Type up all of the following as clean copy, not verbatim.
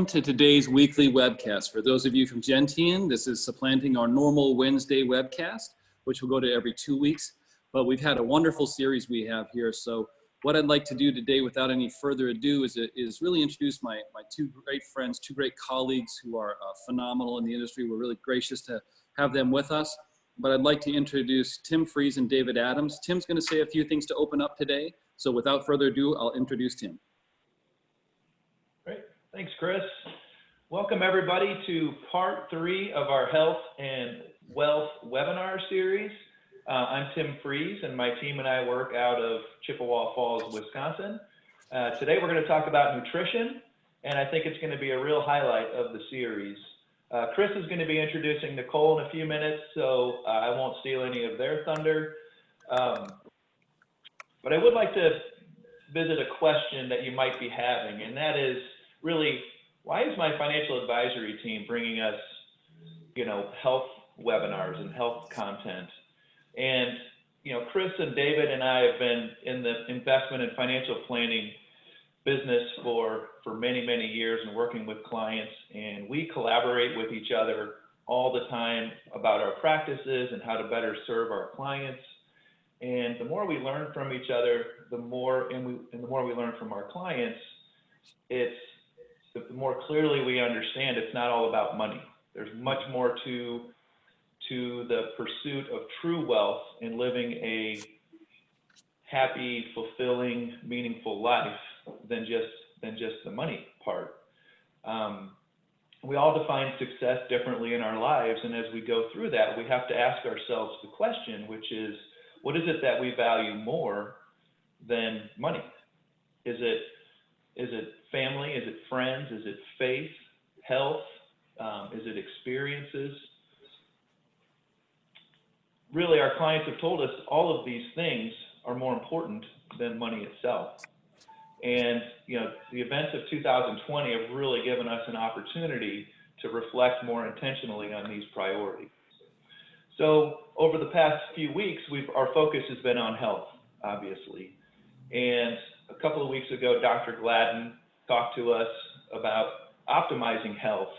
welcome to today's weekly webcast. For those of you from Gentian, this is supplanting our normal Wednesday webcast, which will go to every 2 weeks. But we've had a wonderful series we have here. So what I'd like to do today, without any further ado, is really introduce my two great friends, two great colleagues who are phenomenal in the industry. We're really gracious to have them with us. But I'd like to introduce Tim Freeze and David Adams. Tim's going to say a few things to open up today. So without further ado, I'll introduce Tim. Great. Thanks, Chris. Welcome, everybody, to part 3 of our Health and Wealth webinar series. I'm Tim Freeze, and my team and I work out of Chippewa Falls, Wisconsin. Today, we're going to talk about nutrition, and I think it's going to be a real highlight of the series. Chris is going to be introducing Nicole in a few minutes, so I won't steal any of their thunder. But I would like to visit a question that you might be having, and that is really, why is my financial advisory team bringing us, health webinars and health content? And, Chris and David and I have been in the investment and financial planning business for many, many years and working with clients, and we collaborate with each other all the time about our practices and how to better serve our clients. And the more we learn from each other, the more we learn from our clients, the more clearly we understand it's not all about money. There's much more to the pursuit of true wealth and living a happy, fulfilling, meaningful life than just the money part. We all define success differently in our lives, and as we go through that, we have to ask ourselves the question, which is, what is it that we value more than money? Is it family? Is it friends? Is it faith, health? Is it experiences? Really, our clients have told us all of these things are more important than money itself. And, the events of 2020 have really given us an opportunity to reflect more intentionally on these priorities. So over the past few weeks, our focus has been on health, obviously. And a couple of weeks ago, Dr. Gladden talked to us about optimizing health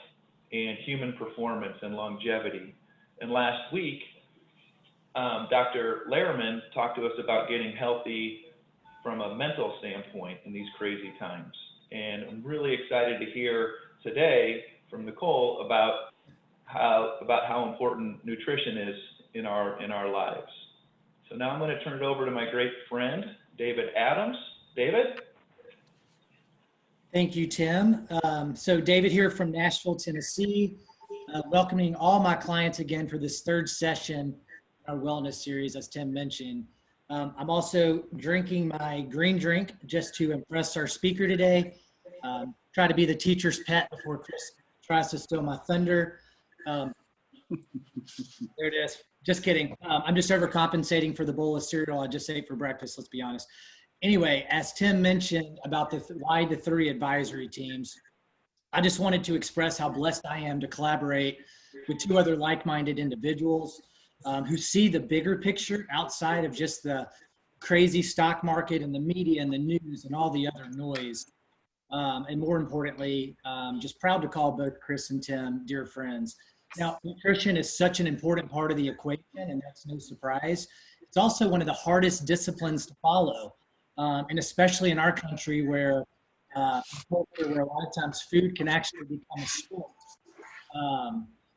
and human performance and longevity. And last week, Dr. Lehrman talked to us about getting healthy from a mental standpoint in these crazy times. And I'm really excited to hear today from Nicole about how important nutrition is in our lives. So now I'm going to turn it over to my great friend, David Adams. David? Thank you, Tim. So David here from Nashville, Tennessee, welcoming all my clients again for this third session, our wellness series, as Tim mentioned. I'm also drinking my green drink just to impress our speaker today. Try to be the teacher's pet before Chris tries to steal my thunder. There it is. Just kidding. I'm just overcompensating for the bowl of cereal I just ate for breakfast, let's be honest. Anyway, as Tim mentioned about why the 3 advisory teams, I just wanted to express how blessed I am to collaborate with 2 other like-minded individuals who see the bigger picture outside of just the crazy stock market and the media and the news and all the other noise. And more importantly, just proud to call both Chris and Tim dear friends. Now, nutrition is such an important part of the equation, and that's no surprise. It's also one of the hardest disciplines to follow, and especially in our country where a lot of times food can actually become a sport.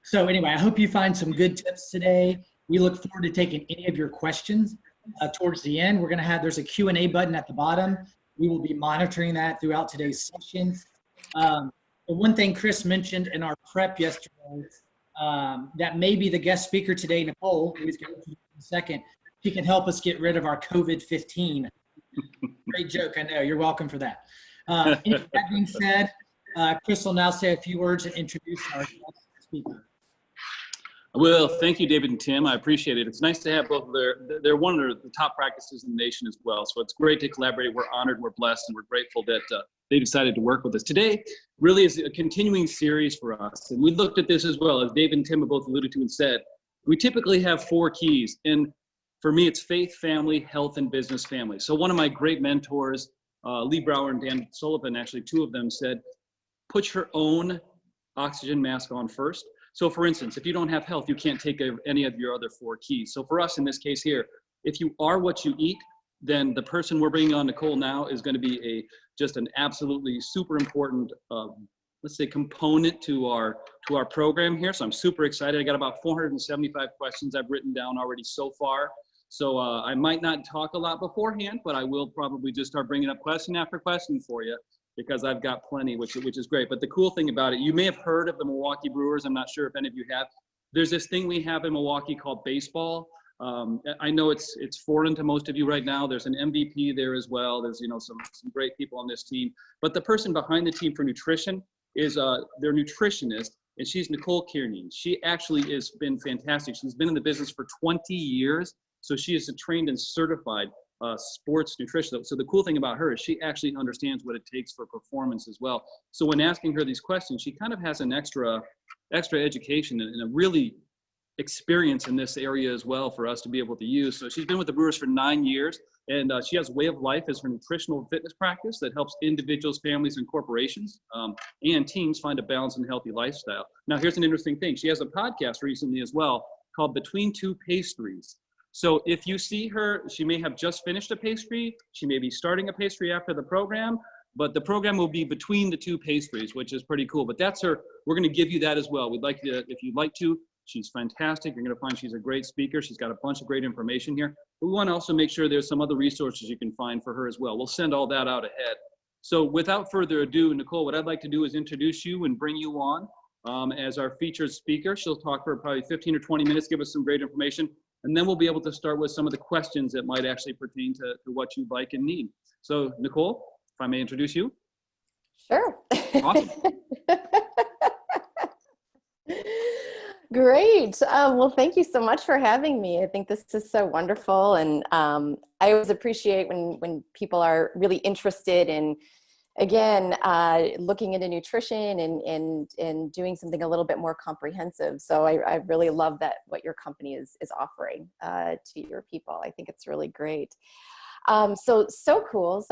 So anyway, I hope you find some good tips today. We look forward to taking any of your questions towards the end. There's a Q&A button at the bottom. We will be monitoring that throughout today's session. The one thing Chris mentioned in our prep yesterday, that may be the guest speaker today, Nicole, who's going to in a second. She can help us get rid of our COVID-15. Great joke, I know. You're welcome for that. Anyway, that being said, Chris will now say a few words and introduce our guest speaker. Well, thank you, David and Tim. I appreciate it. It's nice to have both of they're one of the top practices in the nation as well. So it's great to collaborate. We're honored, we're blessed, and we're grateful that they decided to work with us. Today really is a continuing series for us. And we looked at this as well, as David and Tim have both alluded to and said. We typically have 4 keys. And for me, it's faith, family, health, and business family. So one of my great mentors, Lee Brower and Dan Sullivan, actually 2 of them said, puts her own oxygen mask on first. So for instance, if you don't have health, you can't take any of your other 4 keys. So for us in this case here, if you are what you eat, then the person we're bringing on, Nicole, now is going to be just an absolutely super important, let's say, component to our program here. So I'm super excited. I got about 475 questions I've written down already so far. So I might not talk a lot beforehand, but I will probably just start bringing up question after question for you, because I've got plenty, which is great. But the cool thing about it, you may have heard of the Milwaukee Brewers. I'm not sure if any of you have. There's this thing we have in Milwaukee called baseball. I know it's foreign to most of you right now. There's an MVP there as well. There's, some great people on this team. But the person behind the team for nutrition is their nutritionist, and she's Nicole Kerneen. She actually has been fantastic. She's been in the business for 20 years. So she is a trained and certified sports nutritionist. So the cool thing about her is she actually understands what it takes for performance as well. So when asking her these questions, she kind of has an extra education and a really experience in this area as well for us to be able to use. So she's been with the Brewers for 9 years, and she has Way of Life as her nutritional fitness practice that helps individuals, families, and corporations and teams find a balanced and healthy lifestyle. Now, here's an interesting thing. She has a podcast recently as well called Between Two Pastries. So if you see her, she may have just finished a pastry. She may be starting a pastry after the program, but the program will be between the 2 pastries, which is pretty cool. But that's her. We're going to give you that as well. We'd like to, if you'd like to. She's fantastic. You're going to find she's a great speaker. She's got a bunch of great information here. But we want to also make sure there's some other resources you can find for her as well. We'll send all that out ahead. So without further ado, Nicole, what I'd like to do is introduce you and bring you on as our featured speaker. She'll talk for probably 15 or 20 minutes, give us some great information. And then we'll be able to start with some of the questions that might actually pertain to what you'd like and need. So Nicole, if I may introduce you. Sure. Awesome. Great. Well, thank you so much for having me. I think this is so wonderful. And I always appreciate when people are really interested in, again, looking into nutrition and doing something a little bit more comprehensive. So I really love that what your company is offering to your people. I think it's really great. So cool.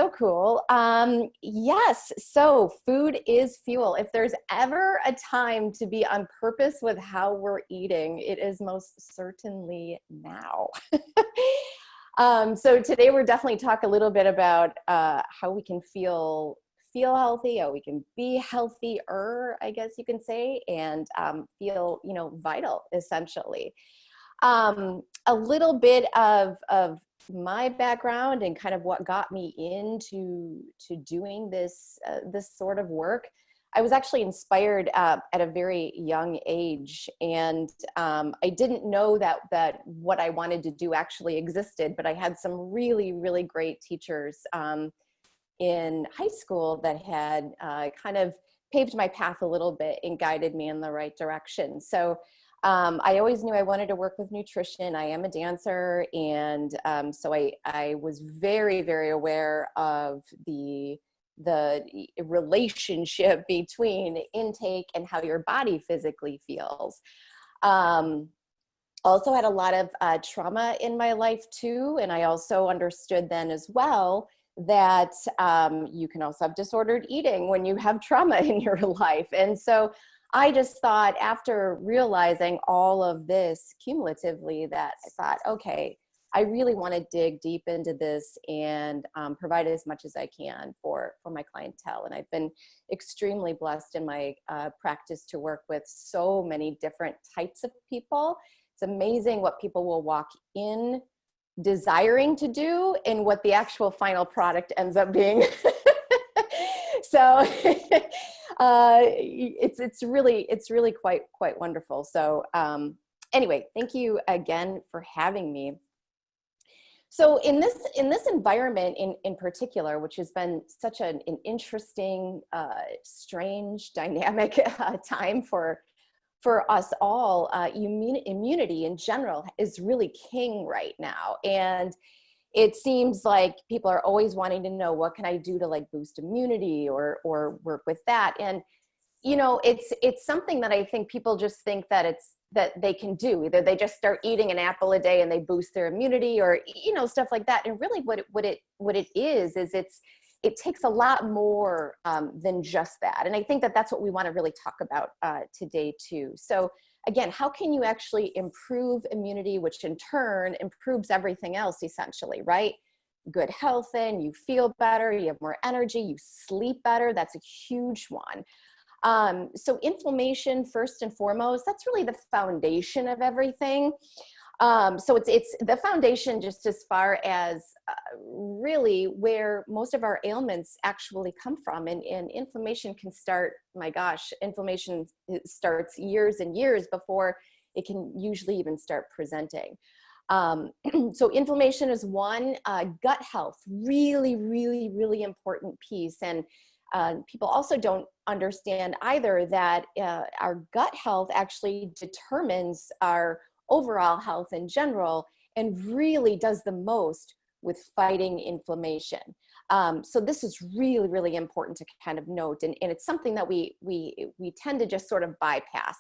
Yes. So food is fuel. If there's ever a time to be on purpose with how we're eating, it is most certainly now. So today we're definitely talk a little bit about, how we can feel healthy, how we can be healthier, I guess you can say, and, feel, vital essentially. A little bit of my background and kind of what got me into doing this sort of work. I was actually inspired at a very young age, and I didn't know that what I wanted to do actually existed, but I had some really, really great teachers in high school that had kind of paved my path a little bit and guided me in the right direction. So I always knew I wanted to work with nutrition. I am a dancer, and so I was very, very aware of the relationship between intake and how your body physically feels. Also had a lot of trauma in my life too, and I also understood then as well that you can also have disordered eating when you have trauma in your life. And so I just thought, after realizing all of this cumulatively, that I thought, okay, I really want to dig deep into this and provide as much as I can for my clientele. And I've been extremely blessed in my practice to work with so many different types of people. It's amazing what people will walk in desiring to do and what the actual final product ends up being. So it's really quite wonderful. So anyway, thank you again for having me. So in this environment in particular, which has been such an interesting, strange, dynamic time for us all, immunity in general is really king right now. And it seems like people are always wanting to know, what can I do to like boost immunity or work with that? And, it's something that I think people just think that they can do. Either they just start eating an apple a day and they boost their immunity, or, stuff like that. And really what it is it's it takes a lot more than just that. And I think that that's what we want to really talk about today too. So again, how can you actually improve immunity, which in turn improves everything else essentially, right? Good health, and you feel better, you have more energy, you sleep better. That's a huge one. So inflammation, first and foremost, that's really the foundation of everything. So it's the foundation just as far as really where most of our ailments actually come from. And inflammation can start, my gosh, inflammation starts years and years before it can usually even start presenting. So inflammation is one. Gut health, really, really, really important piece. And people also don't understand either that our gut health actually determines our overall health in general and really does the most with fighting inflammation. So this is really, really important to kind of note. And it's something that we tend to just sort of bypass.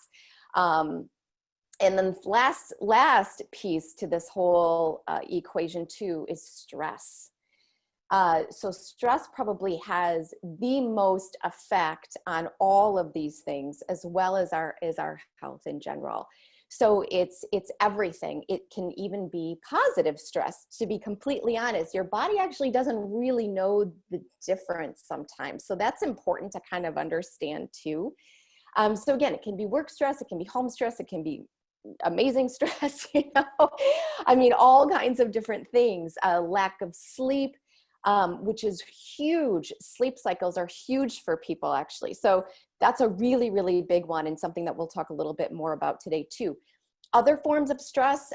And then last piece to this whole equation too is stress. So stress probably has the most effect on all of these things, as well as our health in general. So it's everything. It can even be positive stress, to be completely honest. Your body actually doesn't really know the difference sometimes. So that's important to kind of understand too. So again, it can be work stress, it can be home stress, it can be amazing stress, I mean, all kinds of different things. Lack of sleep, which is huge. Sleep cycles are huge for people actually. So that's a really, really big one, and something that we'll talk a little bit more about today too. Other forms of stress,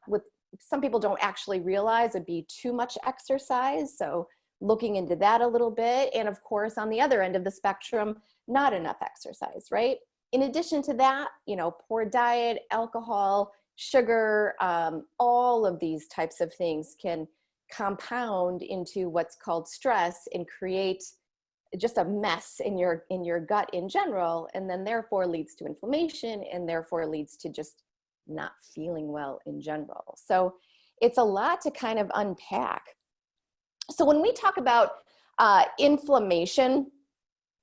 with some people don't actually realize, would be too much exercise. So looking into that a little bit. And of course, on the other end of the spectrum, not enough exercise, right? In addition to that, poor diet, alcohol, sugar, all of these types of things can compound into what's called stress and create just a mess in your gut in general, and then therefore leads to inflammation, and therefore leads to just not feeling well in general. So it's a lot to kind of unpack. So when we talk about inflammation,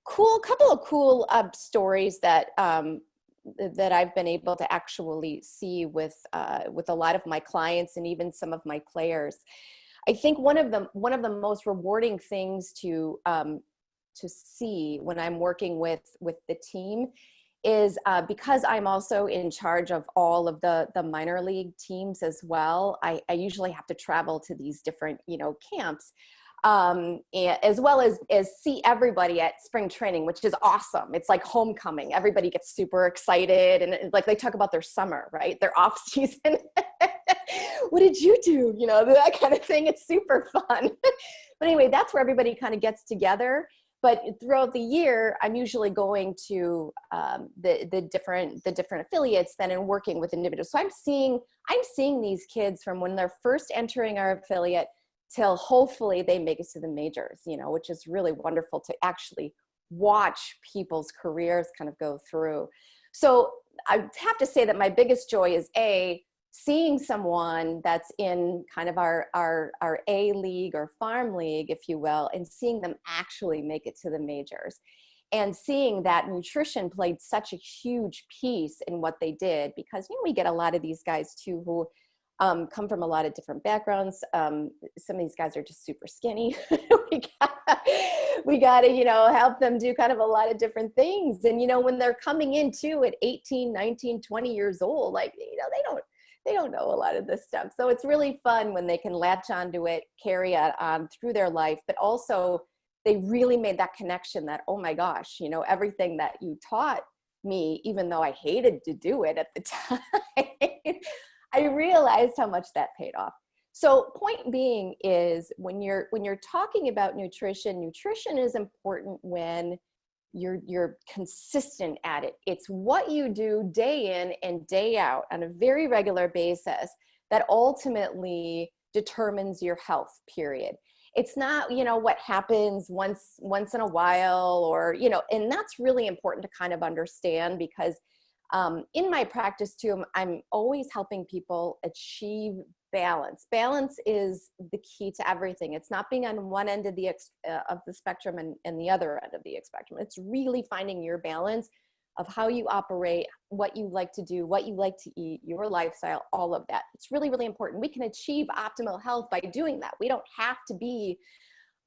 couple of cool stories that I've been able to actually see with a lot of my clients and even some of my players. I think one of the most rewarding things to see when I'm working with the team is because I'm also in charge of all of the minor league teams as well. I usually have to travel to these different camps. As well as see everybody at spring training, which is awesome. It's like homecoming. Everybody gets super excited, and it's like they talk about their summer, right? Their off season. What did you do? That kind of thing. It's super fun. But anyway, that's where everybody kind of gets together. But throughout the year, I'm usually going to the different affiliates then and working with individuals. So I'm seeing these kids from when they're first entering our affiliate till hopefully they make it to the majors, which is really wonderful to actually watch people's careers kind of go through. So I have to say that my biggest joy is seeing someone that's in kind of our A league or farm league, if you will, and seeing them actually make it to the majors, and seeing that nutrition played such a huge piece in what they did, because we get a lot of these guys too who come from a lot of different backgrounds. Some of these guys are just super skinny. we gotta, help them do kind of a lot of different things. And, when they're coming in too at 18, 19, 20 years old, they don't know a lot of this stuff. So it's really fun when they can latch onto it, carry it on through their life, but also they really made that connection that, oh my gosh, everything that you taught me, even though I hated to do it at the time, I realized how much that paid off. So point being is when you're talking about nutrition is important when you're consistent at it. It's what you do day in and day out on a very regular basis that ultimately determines your health, period. It's not, what happens once in a while, or, and that's really important to kind of understand, because In my practice too, I'm always helping people achieve balance. Balance is the key to everything. It's not being on one end of the spectrum and the other end of the spectrum. It's really finding your balance of how you operate, what you like to do, what you like to eat, your lifestyle, all of that. It's really, really important. We can achieve optimal health by doing that. We don't have to be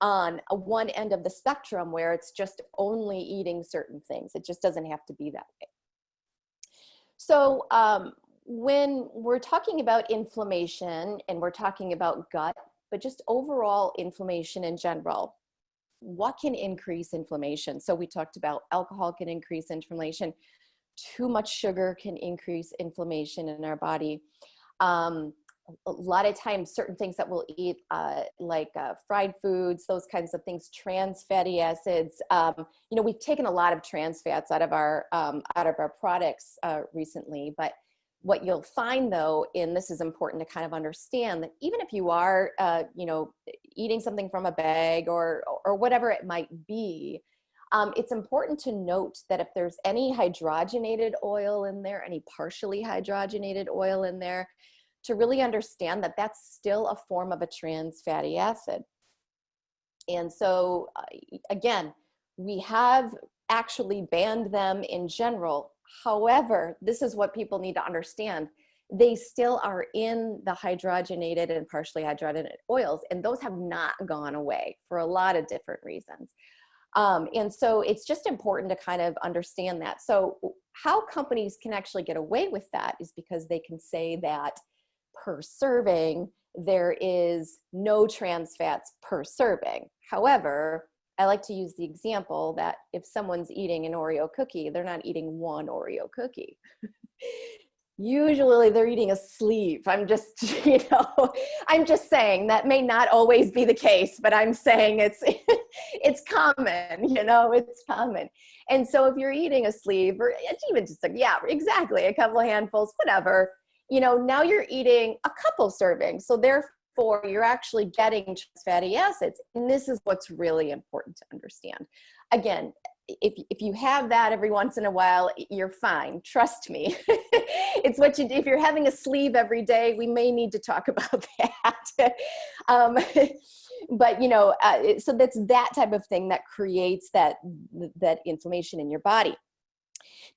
on one end of the spectrum where it's just only eating certain things. It just doesn't have to be that way. So when we're talking about inflammation and we're talking about gut, but just overall inflammation in general, what can increase inflammation? So we talked about alcohol can increase inflammation. Too much sugar can increase inflammation in our body. A lot of times, certain things that we'll eat, like fried foods, those kinds of things, trans fatty acids. We've taken a lot of trans fats out of our products recently, but what you'll find though, and this is important to kind of understand, that even if you are, eating something from a bag or whatever it might be, it's important to note that if there's any hydrogenated oil in there, any partially hydrogenated oil in there, to really understand that that's still a form of a trans fatty acid. And so again, we have actually banned them in general. However, this is what people need to understand. They still are in the hydrogenated and partially hydrogenated oils, and those have not gone away for a lot of different reasons. And so it's just important to kind of understand that. So how companies can actually get away with that is because they can say that per serving, there is no trans fats per serving. However, I like to use the example that if someone's eating an Oreo cookie, they're not eating one Oreo cookie. Usually they're eating a sleeve. I'm just saying that may not always be the case, but I'm saying it's common, it's common. And so if you're eating a sleeve, or it's even just a couple of handfuls, whatever, now you're eating a couple servings. So therefore you're actually getting trans fatty acids. And this is what's really important to understand. Again, if you have that every once in a while, you're fine. Trust me. It's what you do. If you're having a sleeve every day, we may need to talk about that. But so that's that type of thing that creates that inflammation in your body.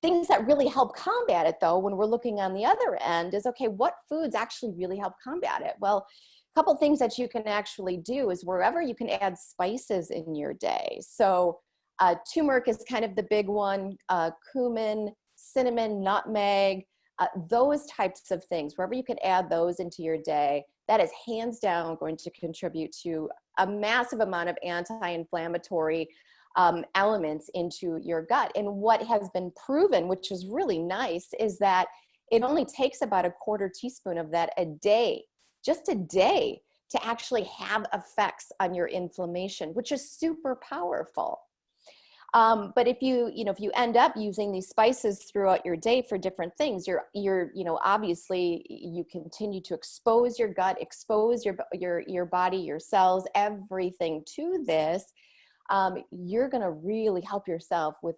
Things that really help combat it, though, when we're looking on the other end is, okay, what foods actually really help combat it? Well, a couple things that you can actually do is wherever you can add spices in your day. So turmeric is kind of the big one, cumin, cinnamon, nutmeg, those types of things, wherever you can add those into your day, that is hands down going to contribute to a massive amount of anti-inflammatory elements into your gut. And what has been proven, which is really nice, is that it only takes about a quarter teaspoon of that a day, just a day, to actually have effects on your inflammation, which is super powerful. But if you end up using these spices throughout your day for different things, you're obviously you continue to expose your gut, expose your body, your cells, everything to this. You're going to really help yourself with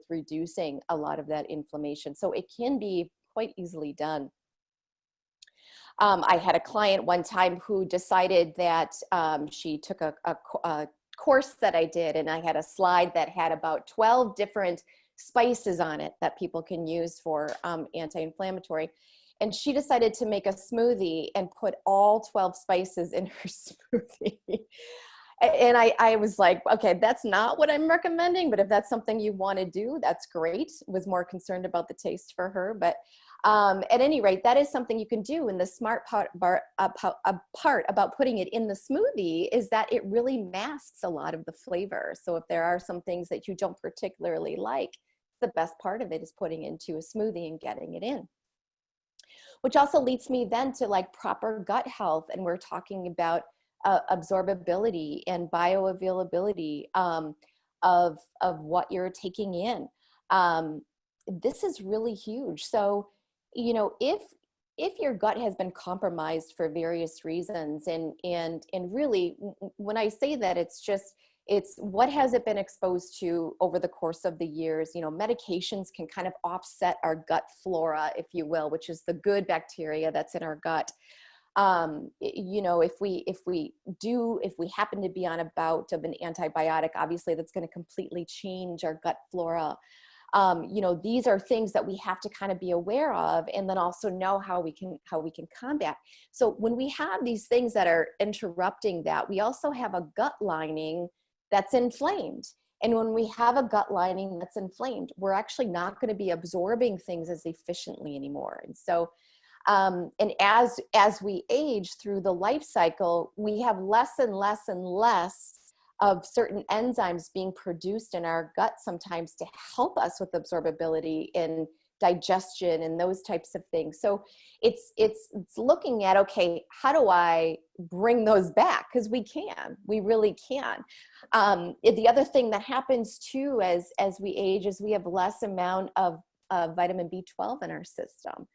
reducing a lot of that inflammation. So it can be quite easily done. I had a client one time who decided that she took a course that I did, and I had a slide that had about 12 different spices on it that people can use for anti-inflammatory. And she decided to make a smoothie and put all 12 spices in her smoothie. And I was like, okay, that's not what I'm recommending, but if that's something you want to do, that's great. Was more concerned about the taste for her. But at any rate, that is something you can do. And the smart part about putting it in the smoothie is that it really masks a lot of the flavor. So if there are some things that you don't particularly like, the best part of it is putting into a smoothie and getting it in. Which also leads me then to like proper gut health. And we're talking about absorbability and bioavailability of what you're taking in. This is really huge. So, if your gut has been compromised for various reasons, and really, when I say that, it's It's what has it been exposed to over the course of the years. You know, medications can kind of offset our gut flora, if you will, which is the good bacteria that's in our gut. You know, if we happen to be on a bout of an antibiotic, obviously that's going to completely change our gut flora. You know, these are things that we have to kind of be aware of, and then also know how we can combat. So when we have these things that are interrupting that, we also have a gut lining that's inflamed. And when we have a gut lining that's inflamed, we're actually not going to be absorbing things as efficiently anymore. And so, and as we age through the life cycle, we have less and less and less of certain enzymes being produced in our gut sometimes to help us with absorbability and digestion and those types of things. So it's looking at, okay, how do I bring those back? Because we really can. The other thing that happens too as we age is we have less amount of vitamin B12 in our system.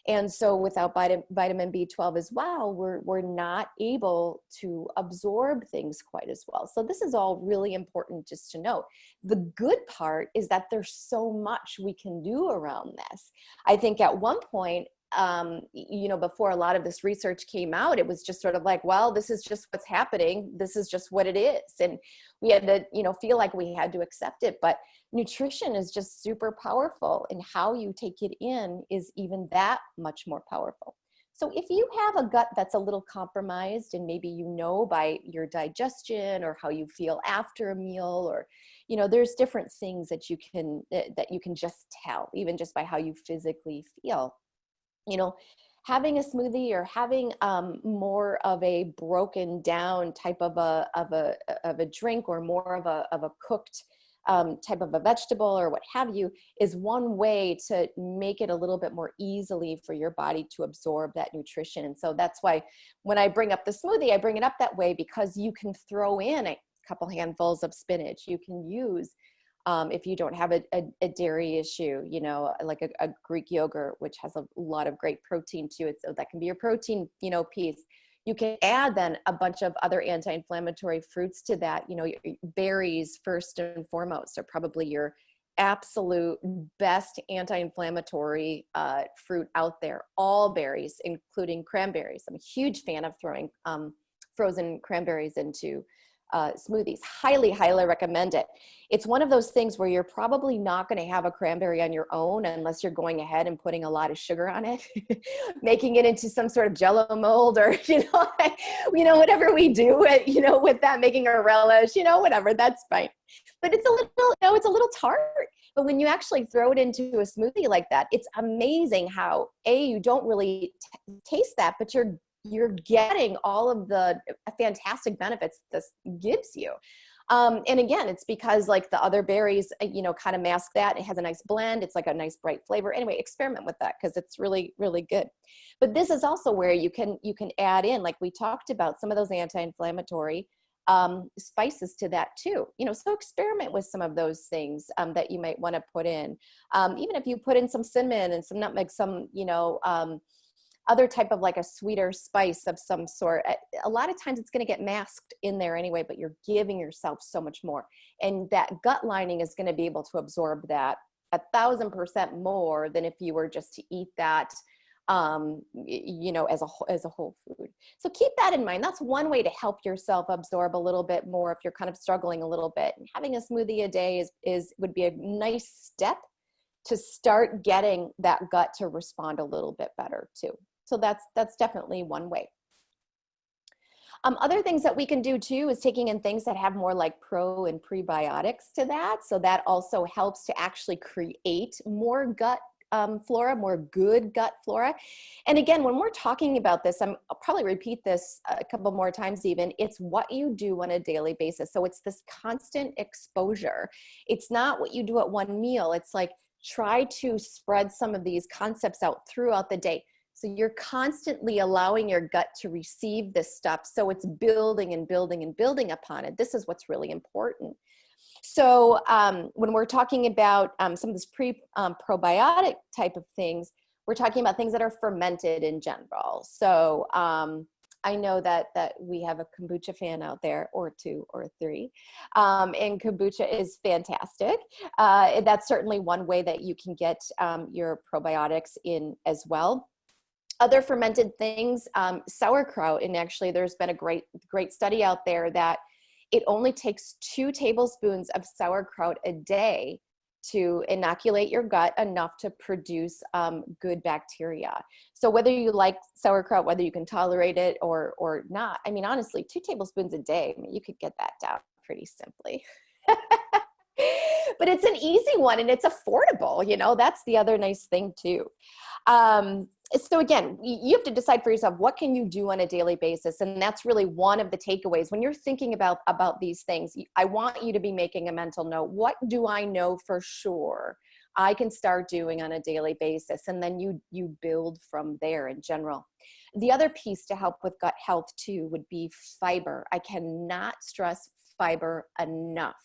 And so without vitamin B12 as well, we're not able to absorb things quite as well. So this is all really important just to know. The good part is that there's so much we can do around this. I think at one point, you know, before a lot of this research came out, it was just sort of like, well, this is just what's happening. This is just what it is. And we had to, you know, feel like we had to accept it. But nutrition is just super powerful, and how you take it in is even that much more powerful. So if you have a gut that's a little compromised, and maybe you know by your digestion or how you feel after a meal, or, you know, there's different things that you can just tell, even just by how you physically feel. You know, having a smoothie or having more of a broken down type of a drink, or more of a cooked type of a vegetable or what have you, is one way to make it a little bit more easily for your body to absorb that nutrition. And so that's why when I bring up the smoothie, I bring it up that way, because you can throw in a couple handfuls of spinach. You can use, if you don't have a dairy issue, you know, like a Greek yogurt, which has a lot of great protein to it. So that can be your protein, you know, piece. You can add then a bunch of other anti-inflammatory fruits to that. You know, berries first and foremost are probably your absolute best anti-inflammatory fruit out there. All berries, including cranberries. I'm a huge fan of throwing frozen cranberries into smoothies. Highly, highly recommend it. It's one of those things where you're probably not going to have a cranberry on your own unless you're going ahead and putting a lot of sugar on it, making it into some sort of jello mold, or, you know, whatever we do, you know, with that, making a relish, you know, whatever, that's fine. But it's a little, you know, it's a little tart. But when you actually throw it into a smoothie like that, it's amazing how, you don't really taste that, but you're getting all of the fantastic benefits this gives you. And again, it's because like the other berries, you know, kind of mask that. It has a nice blend. It's like a nice bright flavor. Anyway, experiment with that, because it's really, really good. But this is also where you can add in, like we talked about, some of those anti-inflammatory spices to that too. You know, so experiment with some of those things that you might want to put in. Even if you put in some cinnamon and some nutmeg, some, you know, other type of like a sweeter spice of some sort. A lot of times it's going to get masked in there anyway, but you're giving yourself so much more. And that gut lining is going to be able to absorb that 1,000% more than if you were just to eat that, you know, as a whole food. So keep that in mind. That's one way to help yourself absorb a little bit more if you're kind of struggling a little bit. And having a smoothie a day would be a nice step to start getting that gut to respond a little bit better too. So that's definitely one way. Other things that we can do too is taking in things that have more like pro and prebiotics to that. So that also helps to actually create more gut flora, more good gut flora. And again, when we're talking about this, I'll probably repeat this a couple more times even, it's what you do on a daily basis. So it's this constant exposure. It's not what you do at one meal. It's like, try to spread some of these concepts out throughout the day. So you're constantly allowing your gut to receive this stuff. So it's building and building and building upon it. This is what's really important. So when we're talking about some of this probiotic type of things, we're talking about things that are fermented in general. So I know that we have a kombucha fan out there, or two or three, and kombucha is fantastic. That's certainly one way that you can get your probiotics in as well. Other fermented things, sauerkraut, and actually there's been a great study out there that it only takes 2 tablespoons of sauerkraut a day to inoculate your gut enough to produce good bacteria. So whether you like sauerkraut, whether you can tolerate it or not, I mean, honestly, 2 tablespoons a day, I mean, you could get that down pretty simply. But it's an easy one and it's affordable, you know, that's the other nice thing too. So again, you have to decide for yourself, what can you do on a daily basis? And that's really one of the takeaways. When you're thinking about these things, I want you to be making a mental note. What do I know for sure I can start doing on a daily basis? And then you build from there in general. The other piece to help with gut health too would be fiber. I cannot stress fiber enough.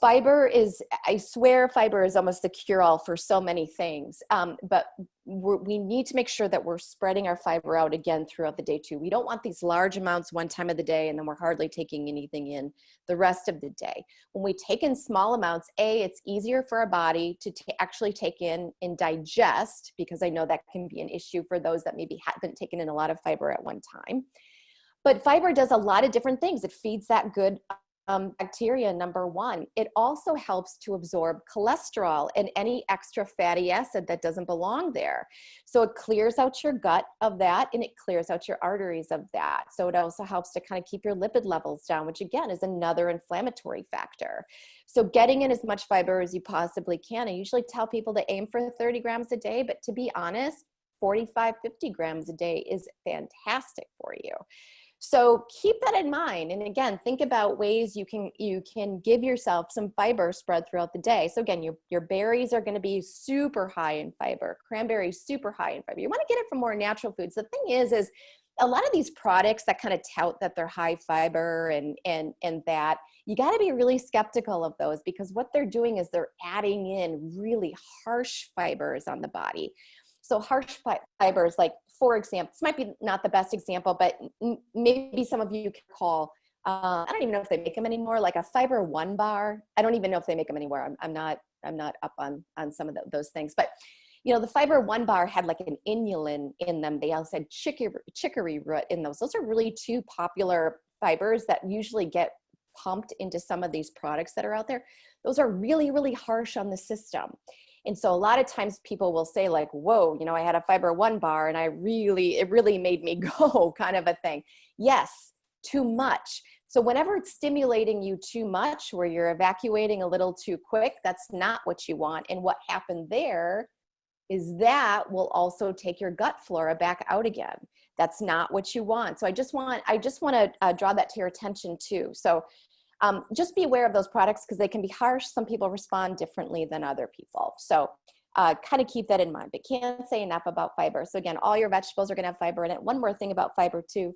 Fiber is, I swear fiber is almost the cure-all for so many things, but we need to make sure that we're spreading our fiber out again throughout the day too. We don't want these large amounts one time of the day and then we're hardly taking anything in the rest of the day. When we take in small amounts, it's easier for our body to actually take in and digest, because I know that can be an issue for those that maybe haven't taken in a lot of fiber at one time. But fiber does a lot of different things. It feeds that good bacteria, number one. It also helps to absorb cholesterol and any extra fatty acid that doesn't belong there. So it clears out your gut of that, and it clears out your arteries of that. So it also helps to kind of keep your lipid levels down, which again is another inflammatory factor. So getting in as much fiber as you possibly can. I usually tell people to aim for 30 grams a day, but to be honest, 45, 50 grams a day is fantastic for you. So keep that in mind. And again, think about ways you can give yourself some fiber spread throughout the day. So again, your berries are going to be super high in fiber, cranberries super high in fiber. You want to get it from more natural foods. The thing is a lot of these products that kind of tout that they're high fiber and that, you got to be really skeptical of those, because what they're doing is they're adding in really harsh fibers on the body. So harsh fibers, like, for example, this might be not the best example, but maybe some of you could call, I don't even know if they make them anymore, like a Fiber One bar. I don't even know if they make them anymore. I'm not up on some of those things, but you know, the Fiber One bar had like an inulin in them. They also had chicory root in those. Those are really 2 popular fibers that usually get pumped into some of these products that are out there. Those are really, really harsh on the system. And so a lot of times people will say like, whoa, you know, I had a Fiber One bar and it really made me go, kind of a thing. Yes, too much. So whenever it's stimulating you too much, where you're evacuating a little too quick, that's not what you want. And what happened there is that will also take your gut flora back out again. That's not what you want. So I just want to draw that to your attention too. So just be aware of those products, because they can be harsh. Some people respond differently than other people. So kind of keep that in mind, but can't say enough about fiber. So again, all your vegetables are going to have fiber in it. One more thing about fiber too,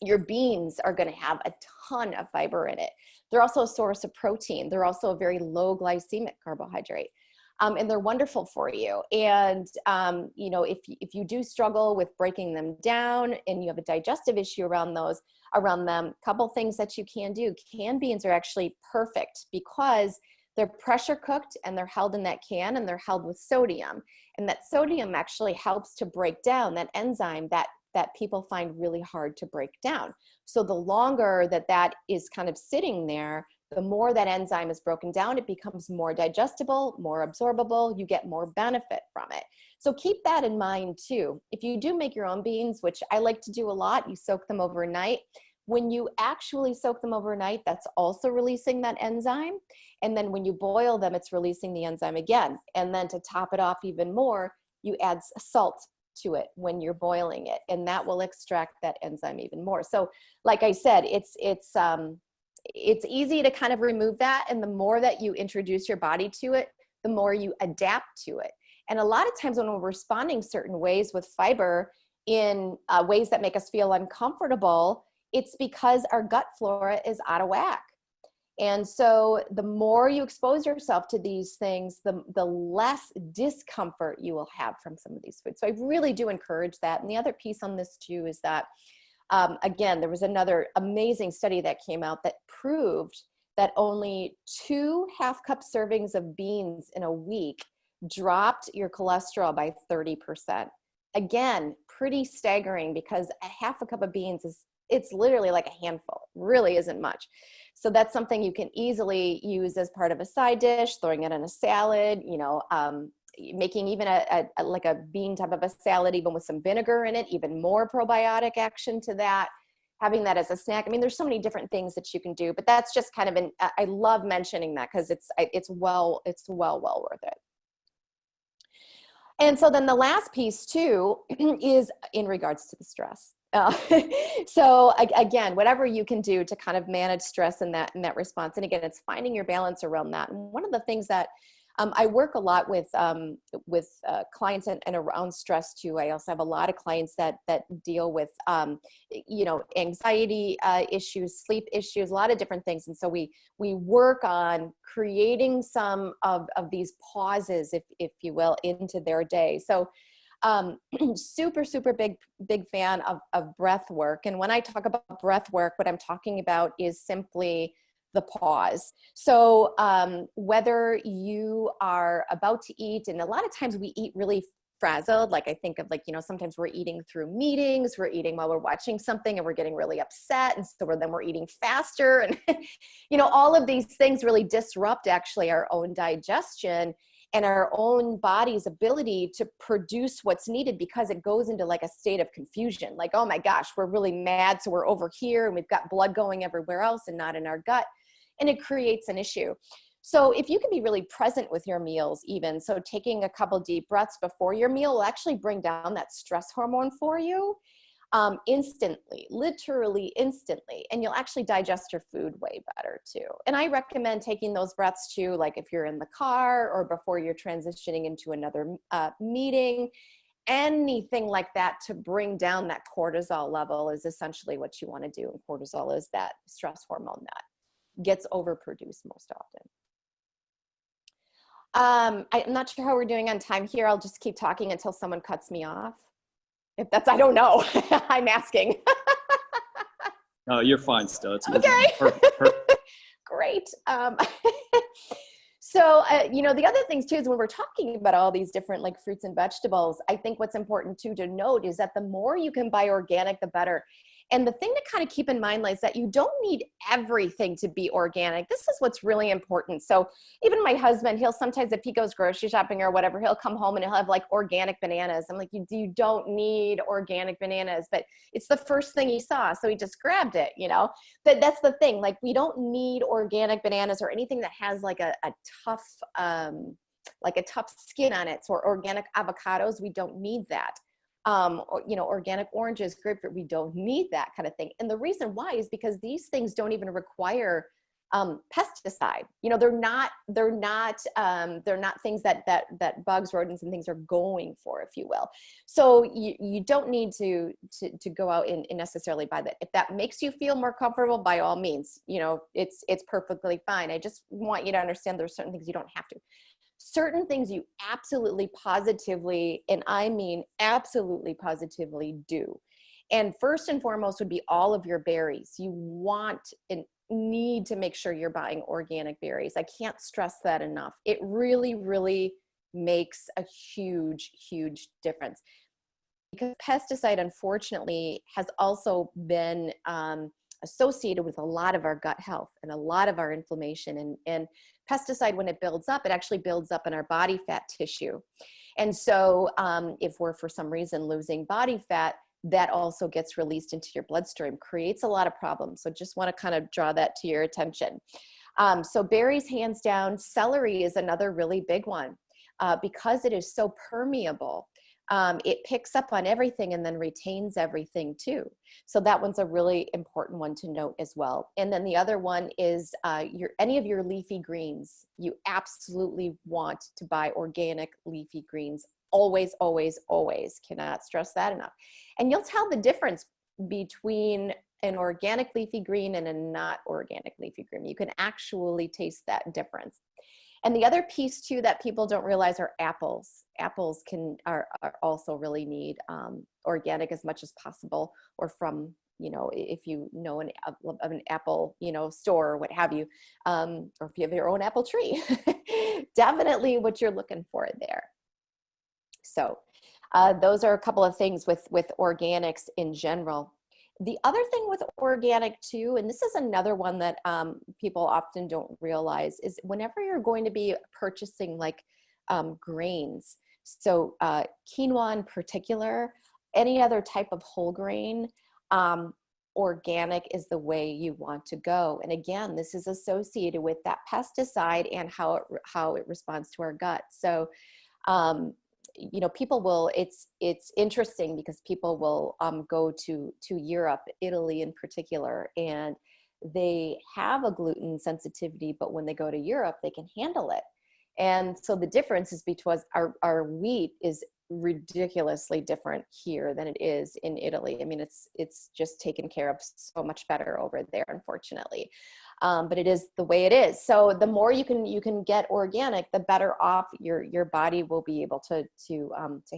your beans are going to have a ton of fiber in it. They're also a source of protein. They're also a very low glycemic carbohydrate. And they're wonderful for you. And, you know, if you do struggle with breaking them down and you have a digestive issue around them, a couple things that you can do. Canned beans are actually perfect because they're pressure cooked and they're held in that can, and they're held with sodium. And that sodium actually helps to break down that enzyme that people find really hard to break down. So the longer that is kind of sitting there, the more that enzyme is broken down, it becomes more digestible, more absorbable, you get more benefit from it. So keep that in mind too. If you do make your own beans, which I like to do a lot, you soak them overnight. When you actually soak them overnight, that's also releasing that enzyme. And then when you boil them, it's releasing the enzyme again. And then to top it off even more, you add salt to it when you're boiling it, and that will extract that enzyme even more. So like I said, it's easy to kind of remove that. And the more that you introduce your body to it, the more you adapt to it. And a lot of times when we're responding certain ways with fiber in ways that make us feel uncomfortable, it's because our gut flora is out of whack. And so the more you expose yourself to these things, the less discomfort you will have from some of these foods. So I really do encourage that. And the other piece on this too is that Again, there was another amazing study that came out that proved that only 2 half-cup servings of beans in a week dropped your cholesterol by 30%. Again, pretty staggering, because a half a cup of beans it's literally like a handful, really isn't much. So that's something you can easily use as part of a side dish, throwing it in a salad, making even like a bean type of a salad, even with some vinegar in it, even more probiotic action to that. Having that as a snack. I mean, there's so many different things that you can do, but that's just kind of I love mentioning that because it's well worth it. And so then the last piece too is in regards to the stress. So again, whatever you can do to kind of manage stress in that response. And again, it's finding your balance around that. And one of the things that I work a lot with clients and around stress too. I also have a lot of clients that deal with, anxiety issues, sleep issues, a lot of different things. And so we work on creating some of these pauses, if you will, into their day. So super big fan of breath work. And when I talk about breath work, what I'm talking about is simply the pause. So whether you are about to eat, and a lot of times we eat really frazzled, like I think of sometimes we're eating through meetings, we're eating while we're watching something and we're getting really upset. And so then we're eating faster. And, all of these things really disrupt actually our own digestion and our own body's ability to produce what's needed, because it goes into like a state of confusion. Like, oh my gosh, we're really mad. So we're over here and we've got blood going everywhere else and not in our gut. And it creates an issue. So if you can be really present with your meals, even so, taking a couple deep breaths before your meal will actually bring down that stress hormone for you instantly, literally instantly. And you'll actually digest your food way better too. And I recommend taking those breaths too, like if you're in the car or before you're transitioning into another meeting, anything like that to bring down that cortisol level is essentially what you want to do. And cortisol is that stress hormone that gets overproduced most often. I'm not sure how we're doing on time here. I'll just keep talking until someone cuts me off. If that's, I don't know. I'm asking. No, you're fine still. It's okay. Perfect. Great. So, the other things too is when we're talking about all these different like fruits and vegetables, I think what's important too to note is that the more you can buy organic, the better. And the thing to kind of keep in mind is that you don't need everything to be organic. This is what's really important. So even my husband, he'll sometimes, if he goes grocery shopping or whatever, he'll come home and he'll have like organic bananas. I'm like, you don't need organic bananas, but it's the first thing he saw. So he just grabbed it, but that's the thing. Like, we don't need organic bananas or anything that has like a tough skin on it. So organic avocados, we don't need that. Organic oranges, grapefruit, we don't need that kind of thing. And the reason why is because these things don't even require pesticide. They're not things that bugs, rodents, and things are going for, if you will. So you don't need to go out and necessarily buy that. If that makes you feel more comfortable, by all means, it's perfectly fine. I just want you to understand there's certain things you don't have to. Certain things you absolutely positively, and I mean absolutely positively, do. And first and foremost would be all of your berries. You want and need to make sure you're buying organic berries. I can't stress that enough. It really, really makes a huge, huge difference. Because pesticide, unfortunately, has also been associated with a lot of our gut health and a lot of our inflammation. And pesticide, when it builds up, it actually builds up in our body fat tissue. And so if we're for some reason losing body fat, that also gets released into your bloodstream, creates a lot of problems. So just want to kind of draw that to your attention. So berries, hands down. Celery is another really big one because it is so permeable. It picks up on everything and then retains everything too. So that one's a really important one to note as well. And then the other one is any of your leafy greens. You absolutely want to buy organic leafy greens. Always, always, always. Cannot stress that enough. And you'll tell the difference between an organic leafy green and a not organic leafy green. You can actually taste that difference. And the other piece too that people don't realize are apples. Apples are also really need organic as much as possible, or from, you know, if you know an apple, you know, store or what have you, or if you have your own apple tree, definitely what you're looking for there. So those are a couple of things with organics in general. The other thing with organic too, and this is another one that people often don't realize, is whenever you're going to be purchasing like grains, so quinoa in particular, any other type of whole grain, organic is the way you want to go. And again, this is associated with that pesticide and how it responds to our gut. So you know, people will, it's interesting because people will go to Europe, Italy in particular, and they have a gluten sensitivity, but when they go to Europe, they can handle it. And so the difference is because our wheat is ridiculously different here than it is in Italy. I mean, it's just taken care of so much better over there, unfortunately. But it is the way it is. So the more you can get organic, the better off your body will be able to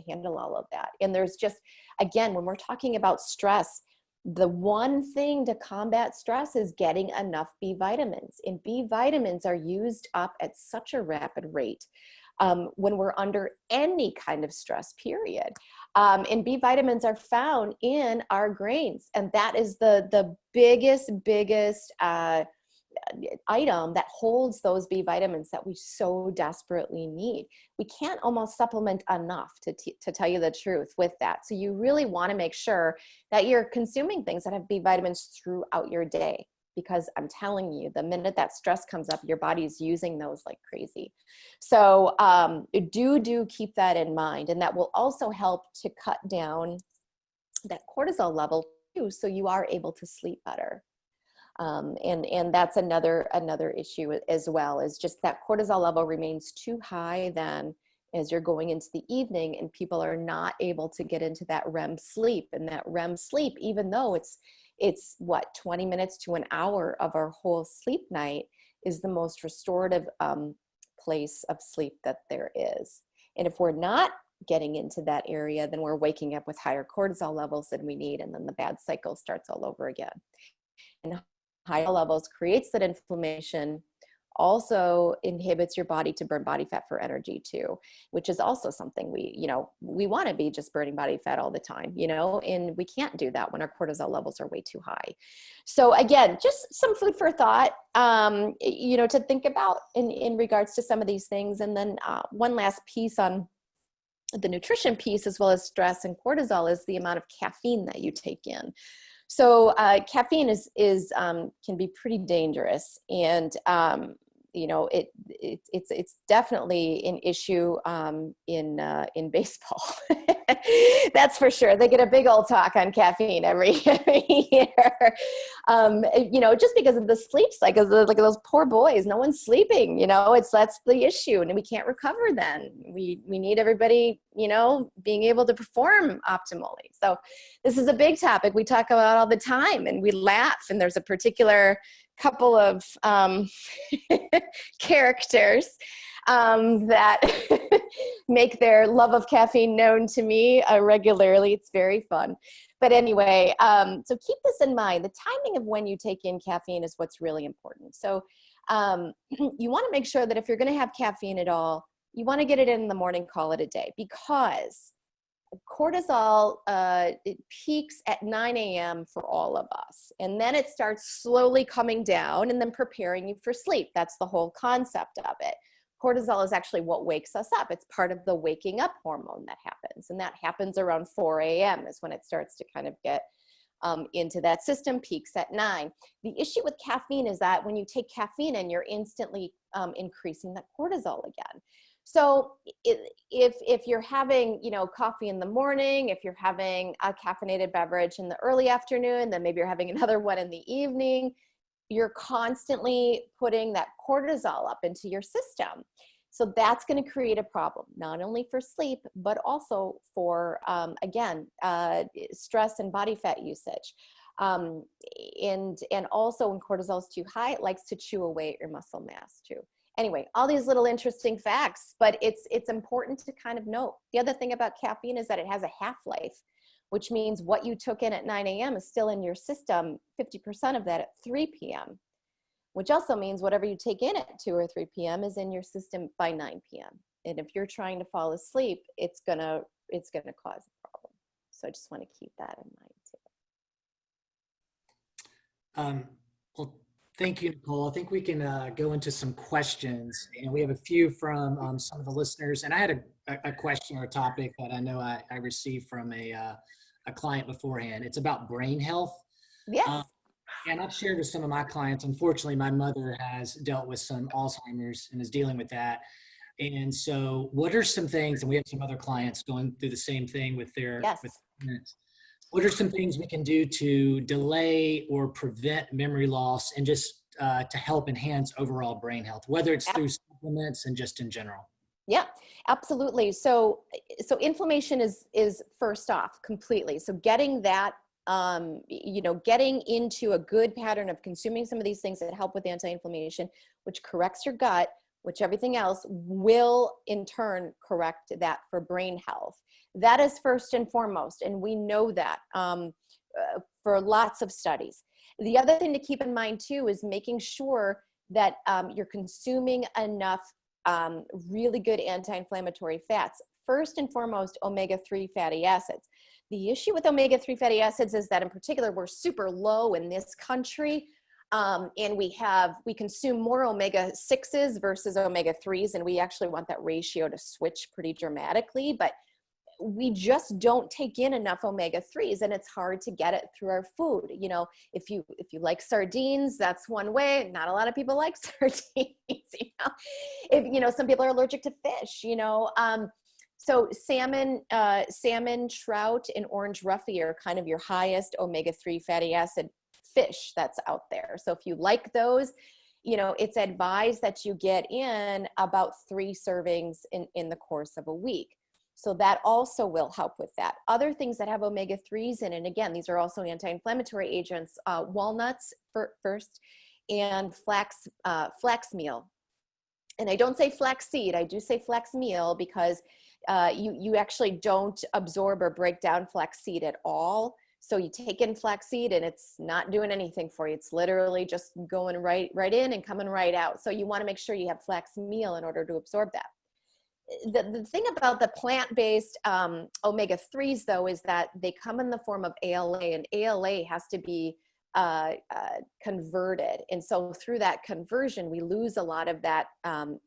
handle all of that. And there's just, again, when we're talking about stress, the one thing to combat stress is getting enough B vitamins. And B vitamins are used up at such a rapid rate when we're under any kind of stress period. And B vitamins are found in our grains. And that is the biggest item that holds those B vitamins that we so desperately need. We can't almost supplement enough to tell you the truth with that. So you really want to make sure that you're consuming things that have B vitamins throughout your day, because I'm telling you, the minute that stress comes up, your body is using those like crazy. So do keep that in mind. And that will also help to cut down that cortisol level too, so you are able to sleep better. And that's another issue as well, is just that cortisol level remains too high then as you're going into the evening, and people are not able to get into that REM sleep. And that REM sleep, even though it's what, 20 minutes to an hour of our whole sleep night, is the most restorative place of sleep that there is. And if we're not getting into that area, then we're waking up with higher cortisol levels than we need, and then the bad cycle starts all over again. And high levels creates that inflammation, also inhibits your body to burn body fat for energy too, which is also something we want to be just burning body fat all the time, and we can't do that when our cortisol levels are way too high. So again, just some food for thought, to think about in regards to some of these things. And then one last piece on the nutrition piece, as well as stress and cortisol, is the amount of caffeine that you take in. So caffeine can be pretty dangerous, and it's definitely an issue in baseball. That's for sure. They get a big old talk on caffeine every year. Just because of the sleep cycles, like those poor boys, no one's sleeping. That's the issue, and we can't recover. Then we need everybody, being able to perform optimally. So this is a big topic we talk about all the time, and we laugh. And there's a particular couple of characters that make their love of caffeine known to me regularly. It's very fun. But anyway, so keep this in mind. The timing of when you take in caffeine is what's really important. So you want to make sure that if you're going to have caffeine at all, you want to get it in the morning, call it a day, because cortisol, it peaks at 9 a.m. for all of us. And then it starts slowly coming down and then preparing you for sleep. That's the whole concept of it. Cortisol is actually what wakes us up. It's part of the waking up hormone that happens. And that happens around 4 a.m. is when it starts to kind of get into that system, peaks at 9. The issue with caffeine is that when you take caffeine in, you're instantly increasing that cortisol again. So if you're having, coffee in the morning, if you're having a caffeinated beverage in the early afternoon, then maybe you're having another one in the evening, you're constantly putting that cortisol up into your system. So that's going to create a problem, not only for sleep, but also for, stress and body fat usage. And also when cortisol is too high, it likes to chew away at your muscle mass too. Anyway, all these little interesting facts, but it's important to kind of note. The other thing about caffeine is that it has a half-life, which means what you took in at 9 a.m. is still in your system, 50% of that at 3 p.m., which also means whatever you take in at 2 or 3 p.m. is in your system by 9 p.m. And if you're trying to fall asleep, it's gonna cause a problem. So I just want to keep that in mind too. Well, thank you, Nicole. I think we can go into some questions, and we have a few from some of the listeners. And I had a question or a topic that I know I received from a client beforehand. It's about brain health. Yes. And I've shared with some of my clients. Unfortunately, my mother has dealt with some Alzheimer's and is dealing with that. And so what are some things, and we have some other clients going through the same thing with their parents. What are some things we can do to delay or prevent memory loss and just to help enhance overall brain health, whether it's through supplements and just in general? Yeah, absolutely. So inflammation is first off completely. So getting that, getting into a good pattern of consuming some of these things that help with anti-inflammation, which corrects your gut, which everything else will in turn correct that for brain health. That is first and foremost, and we know that for lots of studies. The other thing to keep in mind too is making sure that you're consuming enough really good anti-inflammatory fats. First and foremost, omega-3 fatty acids. The issue with omega-3 fatty acids is that in particular, we're super low in this country. And we consume more omega-6s versus omega-3s, and we actually want that ratio to switch pretty dramatically, but we just don't take in enough omega-3s, and it's hard to get it through our food. You know, if you like sardines, that's one way. Not a lot of people like sardines, some people are allergic to fish, so salmon, trout, and orange roughy are kind of your highest omega-3 fatty acid fish that's out there. So if you like those, it's advised that you get in about 3 servings in the course of a week. So that also will help with that. Other things that have omega-3s in, and again, these are also anti-inflammatory agents, walnuts first, and flax meal. And I don't say flax seed, I do say flax meal because you actually don't absorb or break down flax seed at all. So you take in flaxseed and it's not doing anything for you. It's literally just going right in and coming right out. So you want to make sure you have flax meal in order to absorb that. The thing about the plant-based omega-3s though is that they come in the form of ALA, and ALA has to be converted. And so through that conversion, we lose a lot of that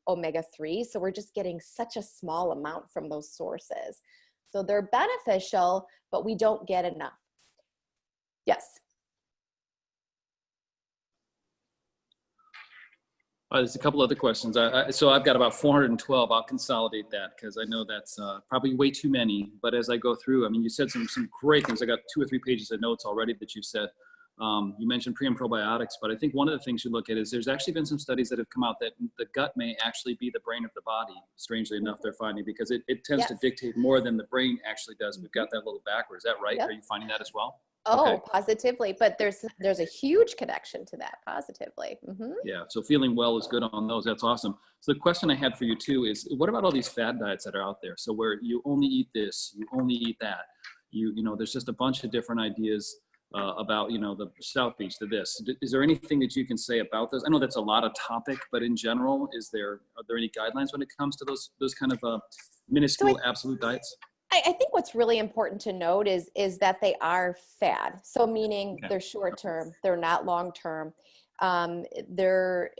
omega-3. So we're just getting such a small amount from those sources. So they're beneficial, but we don't get enough. Yes. There's a couple other questions. So I've got about 412. I'll consolidate that because I know that's probably way too many. But as I go through, you said some great things. I got 2 or 3 pages of notes already that you said. You mentioned pre and probiotics, but I think one of the things you look at is there's actually been some studies that have come out that the gut may actually be the brain of the body, strangely enough, they're finding, because it tends to dictate more than the brain actually does. We've got that a little backwards. Is that right? Yep. Are you finding that as well? Oh, okay. Positively. But there's a huge connection to that positively. Mm-hmm. Yeah. So feeling well is good on those. That's awesome. So the question I had for you too is, what about all these fad diets that are out there? So where you only eat this, you only eat that, there's just a bunch of different ideas about, the South Beach to this. Is there anything that you can say about this? I know that's a lot of topic, but in general, are there any guidelines when it comes to those kind of minuscule absolute diets? I think what's really important to note is that they are fad. So meaning they're short term, they're not long term. They're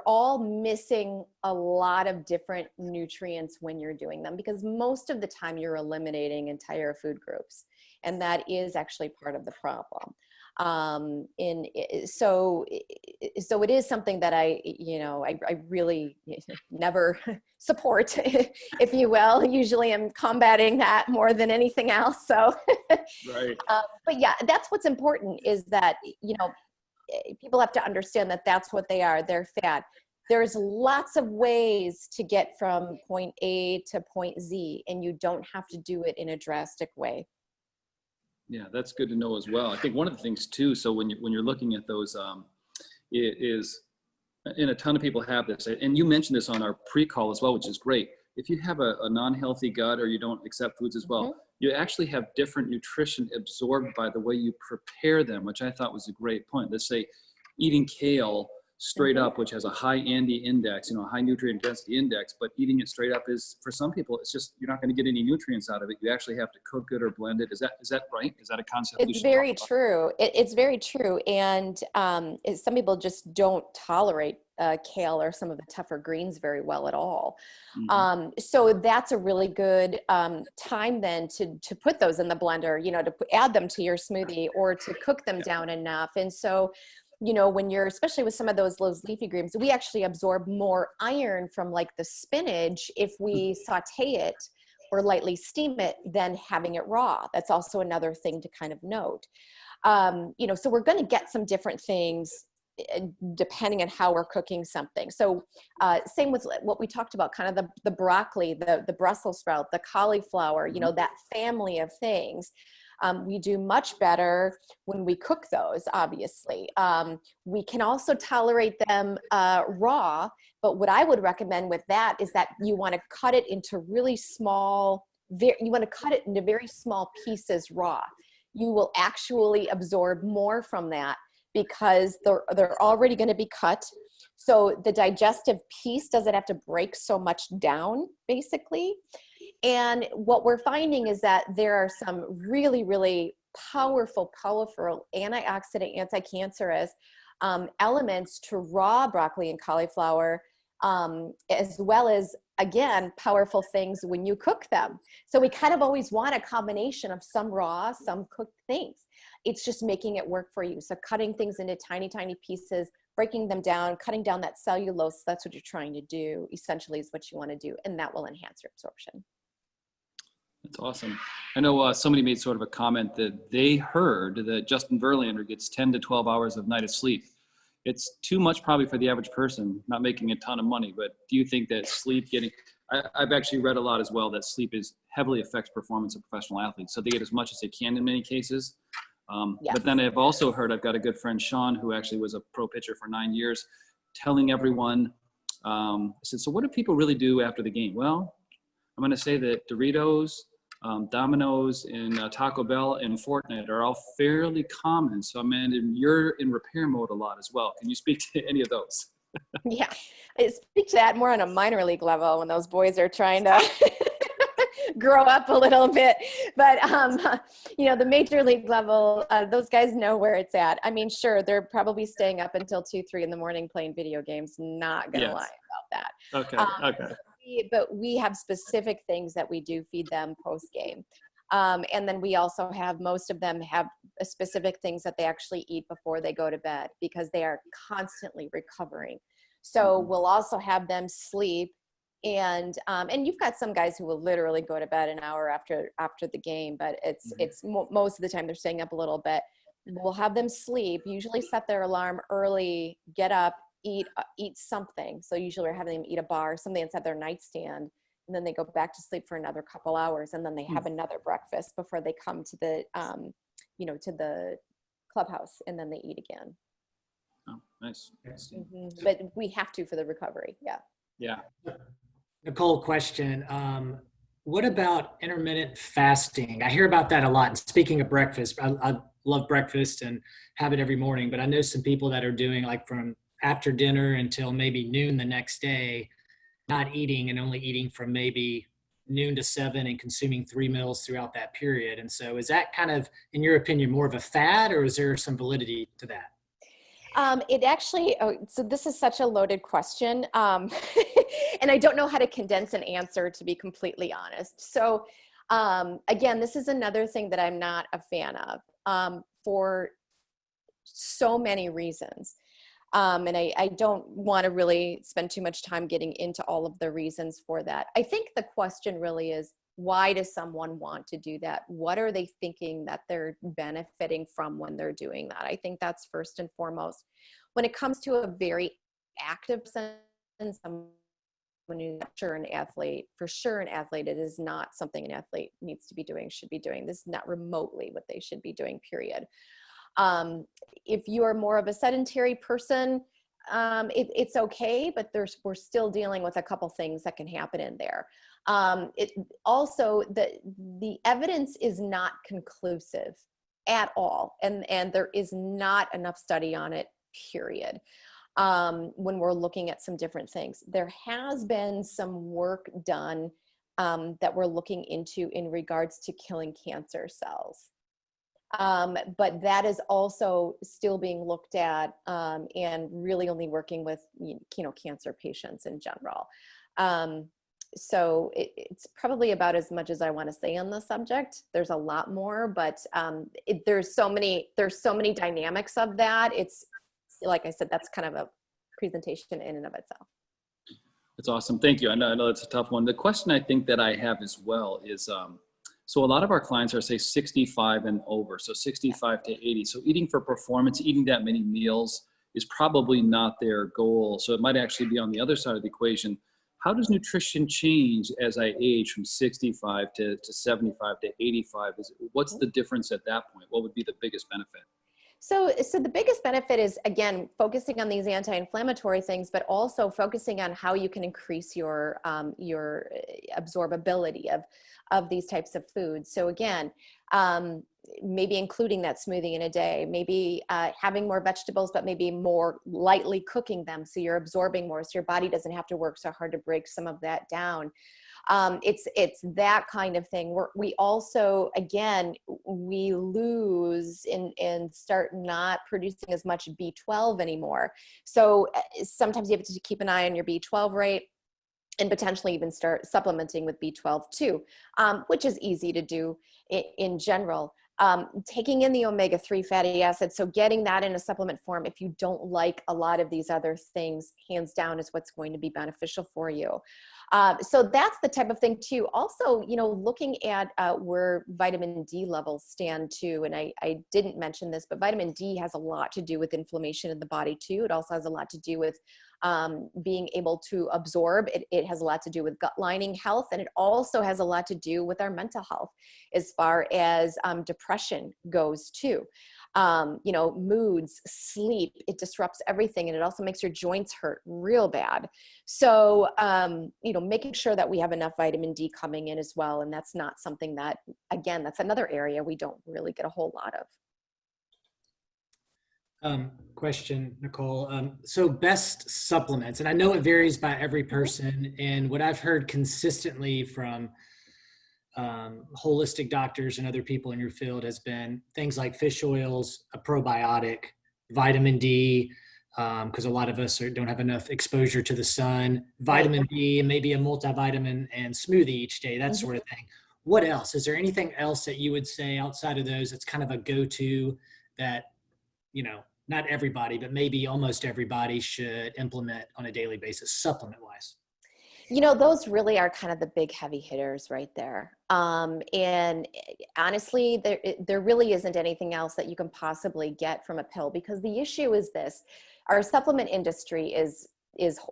all missing a lot of different nutrients when you're doing them, because most of the time you're eliminating entire food groups, and that is actually part of the problem. So it is something that I really never support, if you will. Usually I'm combating that more than anything else. So, right. But yeah, that's what's important, is that, people have to understand that that's what they are. They're fad. There's lots of ways to get from point A to point Z, and you don't have to do it in a drastic way. Yeah, that's good to know as well. I think one of the things too, so when you're looking at those, is and a ton of people have this, and you mentioned this on our pre-call as well, which is great. If you have a non-healthy gut or you don't accept foods as well, you actually have different nutrition absorbed by the way you prepare them, which I thought was a great point. Let's say eating kale straight up, which has a high ANDI index, high nutrient density index, but eating it straight up is, for some people, it's just, you're not going to get any nutrients out of it. You actually have to cook it or blend it. Is that right? Is that a concept? It's very true. It's very true. And some people just don't tolerate kale or some of the tougher greens very well at all. So that's a really good time then to put those in the blender, to add them to your smoothie or to cook them down enough. And so, when you're, especially with some of those leafy greens, we actually absorb more iron from like the spinach if we saute it or lightly steam it than having it raw. That's also another thing to kind of note. So we're going to get some different things depending on how we're cooking something. So same with what we talked about, kind of the broccoli, the Brussels sprout, the cauliflower, that family of things. We do much better when we cook those, obviously. We can also tolerate them raw, but what I would recommend with that is that you want to cut it into really small, you want to cut it into very small pieces raw. You will actually absorb more from that because they're already going to be cut. So the digestive piece doesn't have to break so much down, basically. And what we're finding is that there are some really, really powerful antioxidant, anti-cancerous elements to raw broccoli and cauliflower, as well as, again, powerful things when you cook them. So we kind of always want a combination of some raw, some cooked things. It's just making it work for you. So cutting things into tiny, tiny pieces, breaking them down, cutting down that cellulose, that's what you're trying to do, essentially is what you want to do, and that will enhance your absorption. That's awesome. I know somebody made sort of a comment that they heard that Justin Verlander gets 10 to 12 hours of night of sleep. It's too much probably for the average person, not making a ton of money, but do you think that I've actually read a lot as well that sleep heavily affects performance of professional athletes. So they get as much as they can in many cases. Yes. But then I've also heard, I've got a good friend, Sean, who actually was a pro pitcher for 9 years, telling everyone, I said, so what do people really do after the game? Well, I'm going to say that Doritos, Domino's, and Taco Bell and Fortnite are all fairly common. So you're in repair mode a lot as well. Can you speak to any of those? Yeah, I speak to that more on a minor league level when those boys are trying to grow up a little bit. But, the major league level, those guys know where it's at. I mean, sure, they're probably staying up until 2, 3 in the morning playing video games. Not going to lie about that. Okay. But we have specific things that we do feed them post game. And then we also have, most of them have specific things that they actually eat before they go to bed because they are constantly recovering. So we'll also have them sleep. And you've got some guys who will literally go to bed an hour after the game, but it's most of the time they're staying up a little bit. We'll have them sleep, usually set their alarm early, get up, eat something. So usually we're having them eat a bar, something inside their nightstand, and then they go back to sleep for another couple hours, and then they have another breakfast before they come to the to the clubhouse, and then they eat again. Oh, nice. But we have to for the recovery. Yeah. Nicole, question. What about intermittent fasting? I hear about that a lot. And speaking of breakfast, I love breakfast and have it every morning, but I know some people that are doing like from after dinner until maybe noon the next day, not eating and only eating from maybe noon to 7 and consuming 3 meals throughout that period. And so is that kind of, in your opinion, more of a fad, or is there some validity to that? It actually, so this is such a loaded question. And I don't know how to condense an answer, to be completely honest. So again, this is another thing that I'm not a fan of for so many reasons. And I don't want to really spend too much time getting into all of the reasons for that. I think the question really is, why does someone want to do that? What are they thinking that they're benefiting from when they're doing that? I think that's first and foremost. When it comes to a very active person, someone who's an athlete, for sure an athlete, it is not something an athlete needs to be doing, should be doing. This is not remotely what they should be doing, period. If you are more of a sedentary person, it's okay, but we're still dealing with a couple things that can happen in there. It also, the evidence is not conclusive at all. And there is not enough study on it, period. When we're looking at some different things, there has been some work done that we're looking into in regards to killing cancer cells. But that is also still being looked at and really only working with, cancer patients in general. So it's probably about as much as I want to say on the subject. There's a lot more, but there's so many dynamics of that. It's, like I said, that's kind of a presentation in and of itself. That's awesome. Thank you. I know it's a tough one. The question I think that I have as well is, so a lot of our clients are, say, 65 and over, so 65 to 80. So eating for performance, eating that many meals is probably not their goal. So it might actually be on the other side of the equation. How does nutrition change as I age from 65 to 75 to 85? What's the difference at that point? What would be the biggest benefit? So the biggest benefit is, again, focusing on these anti-inflammatory things, but also focusing on how you can increase your absorbability of these types of foods. So again, maybe including that smoothie in a day, maybe having more vegetables, but maybe more lightly cooking them so you're absorbing more, so your body doesn't have to work so hard to break some of that down. It's that kind of thing. We also, again, we lose and start not producing as much B12 anymore. So sometimes you have to keep an eye on your B12 rate and potentially even start supplementing with B12 too, which is easy to do in general. Taking in the omega-3 fatty acids, so getting that in a supplement form, if you don't like a lot of these other things, hands down is what's going to be beneficial for you. So that's the type of thing too. Also, looking at where vitamin D levels stand too, and I didn't mention this, but vitamin D has a lot to do with inflammation in the body too. It also has a lot to do with being able to absorb. It has a lot to do with gut lining health, and it also has a lot to do with our mental health as far as depression goes too. Moods, sleep, it disrupts everything, and it also makes your joints hurt real bad. So, making sure that we have enough vitamin D coming in as well. And that's not something that, again, that's another area we don't really get a whole lot of. Question, Nicole. So best supplements, and I know it varies by every person, and what I've heard consistently from holistic doctors and other people in your field has been things like fish oils, a probiotic, vitamin D, because a lot of us don't have enough exposure to the sun, vitamin B, and maybe a multivitamin and smoothie each day, that sort of thing. What else? Is there anything else that you would say outside of those that's kind of a go-to that, not everybody, but maybe almost everybody should implement on a daily basis, supplement-wise? Those really are kind of the big heavy hitters right there. And honestly, there really isn't anything else that you can possibly get from a pill, because the issue is this: our supplement industry is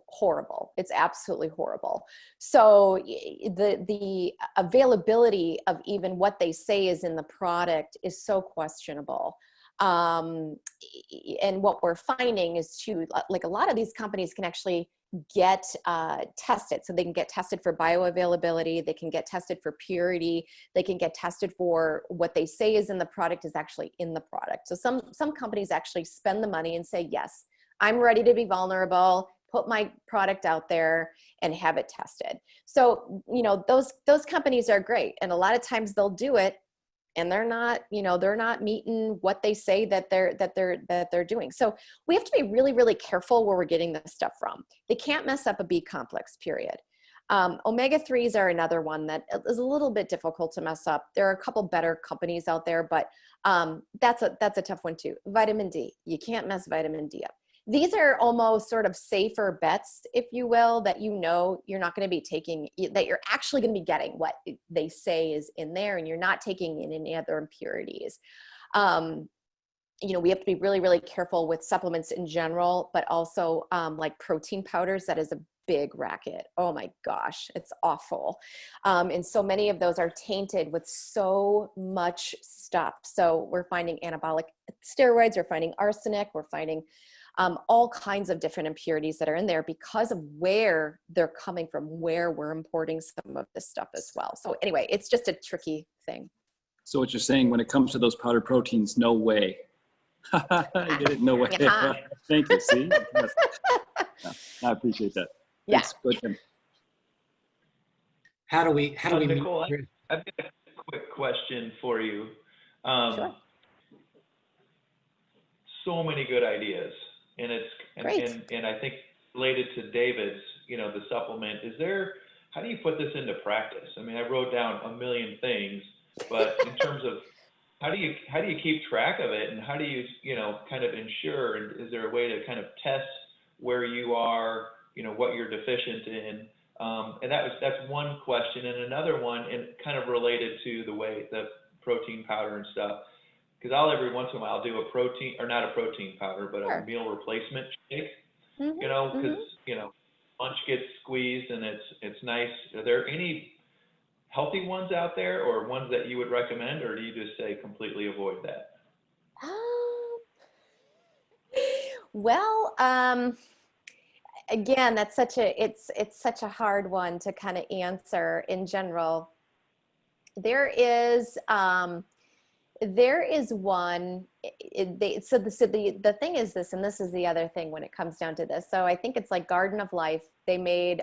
horrible. It's absolutely horrible. So the availability of even what they say is in the product is so questionable. And what we're finding is too, like, a lot of these companies can actually get tested. So they can get tested for bioavailability, they can get tested for purity, they can get tested for what they say is in the product is actually in the product. So some companies actually spend the money and say, yes, I'm ready to be vulnerable, put my product out there and have it tested. So, those companies are great. And a lot of times they'll do it and they're not meeting what they say that they're doing. So we have to be really, really careful where we're getting this stuff from. They can't mess up a B complex, period. Omega-3s are another one that is a little bit difficult to mess up. There are a couple better companies out there, but that's a tough one too. Vitamin D, you can't mess vitamin D up. These are almost sort of safer bets, if you will, that you're not going to be taking, that you're actually going to be getting what they say is in there, and you're not taking in any other impurities. We have to be really, really careful with supplements in general, but also like protein powders. That is a big racket. Oh my gosh, it's awful. And so many of those are tainted with so much stuff. So we're finding anabolic steroids, we're finding arsenic, we're finding all kinds of different impurities that are in there because of where they're coming from, where we're importing some of this stuff as well. So anyway, it's just a tricky thing. So what you're saying, when it comes to those powdered proteins, no way. I get it, no way. Thank you, see? Yes. I appreciate that. Yeah. Thanks. Good, Tim. How do we Nicole, I've got a quick question for you. Sure. So many good ideas, and Great. and I think related to David's, the supplement, how do you put this into practice? I mean, I wrote down a million things, but in terms of how do you keep track of it, and how do you kind of ensure, and is there a way to kind of test where you are, what you're deficient in? And that's one question. And another one, and kind of related to the protein powder and stuff, because every once in a while do a protein, or not a protein powder, but Sure. a meal replacement shake, Mm-hmm. because, lunch gets squeezed and it's nice. Are there any healthy ones out there, or ones that you would recommend, or do you just say completely avoid that? Well, again, that's it's such a hard one to kind of answer in general. There is one, the thing is this, and this is the other thing when it comes down to this. So I think it's like Garden of Life. They made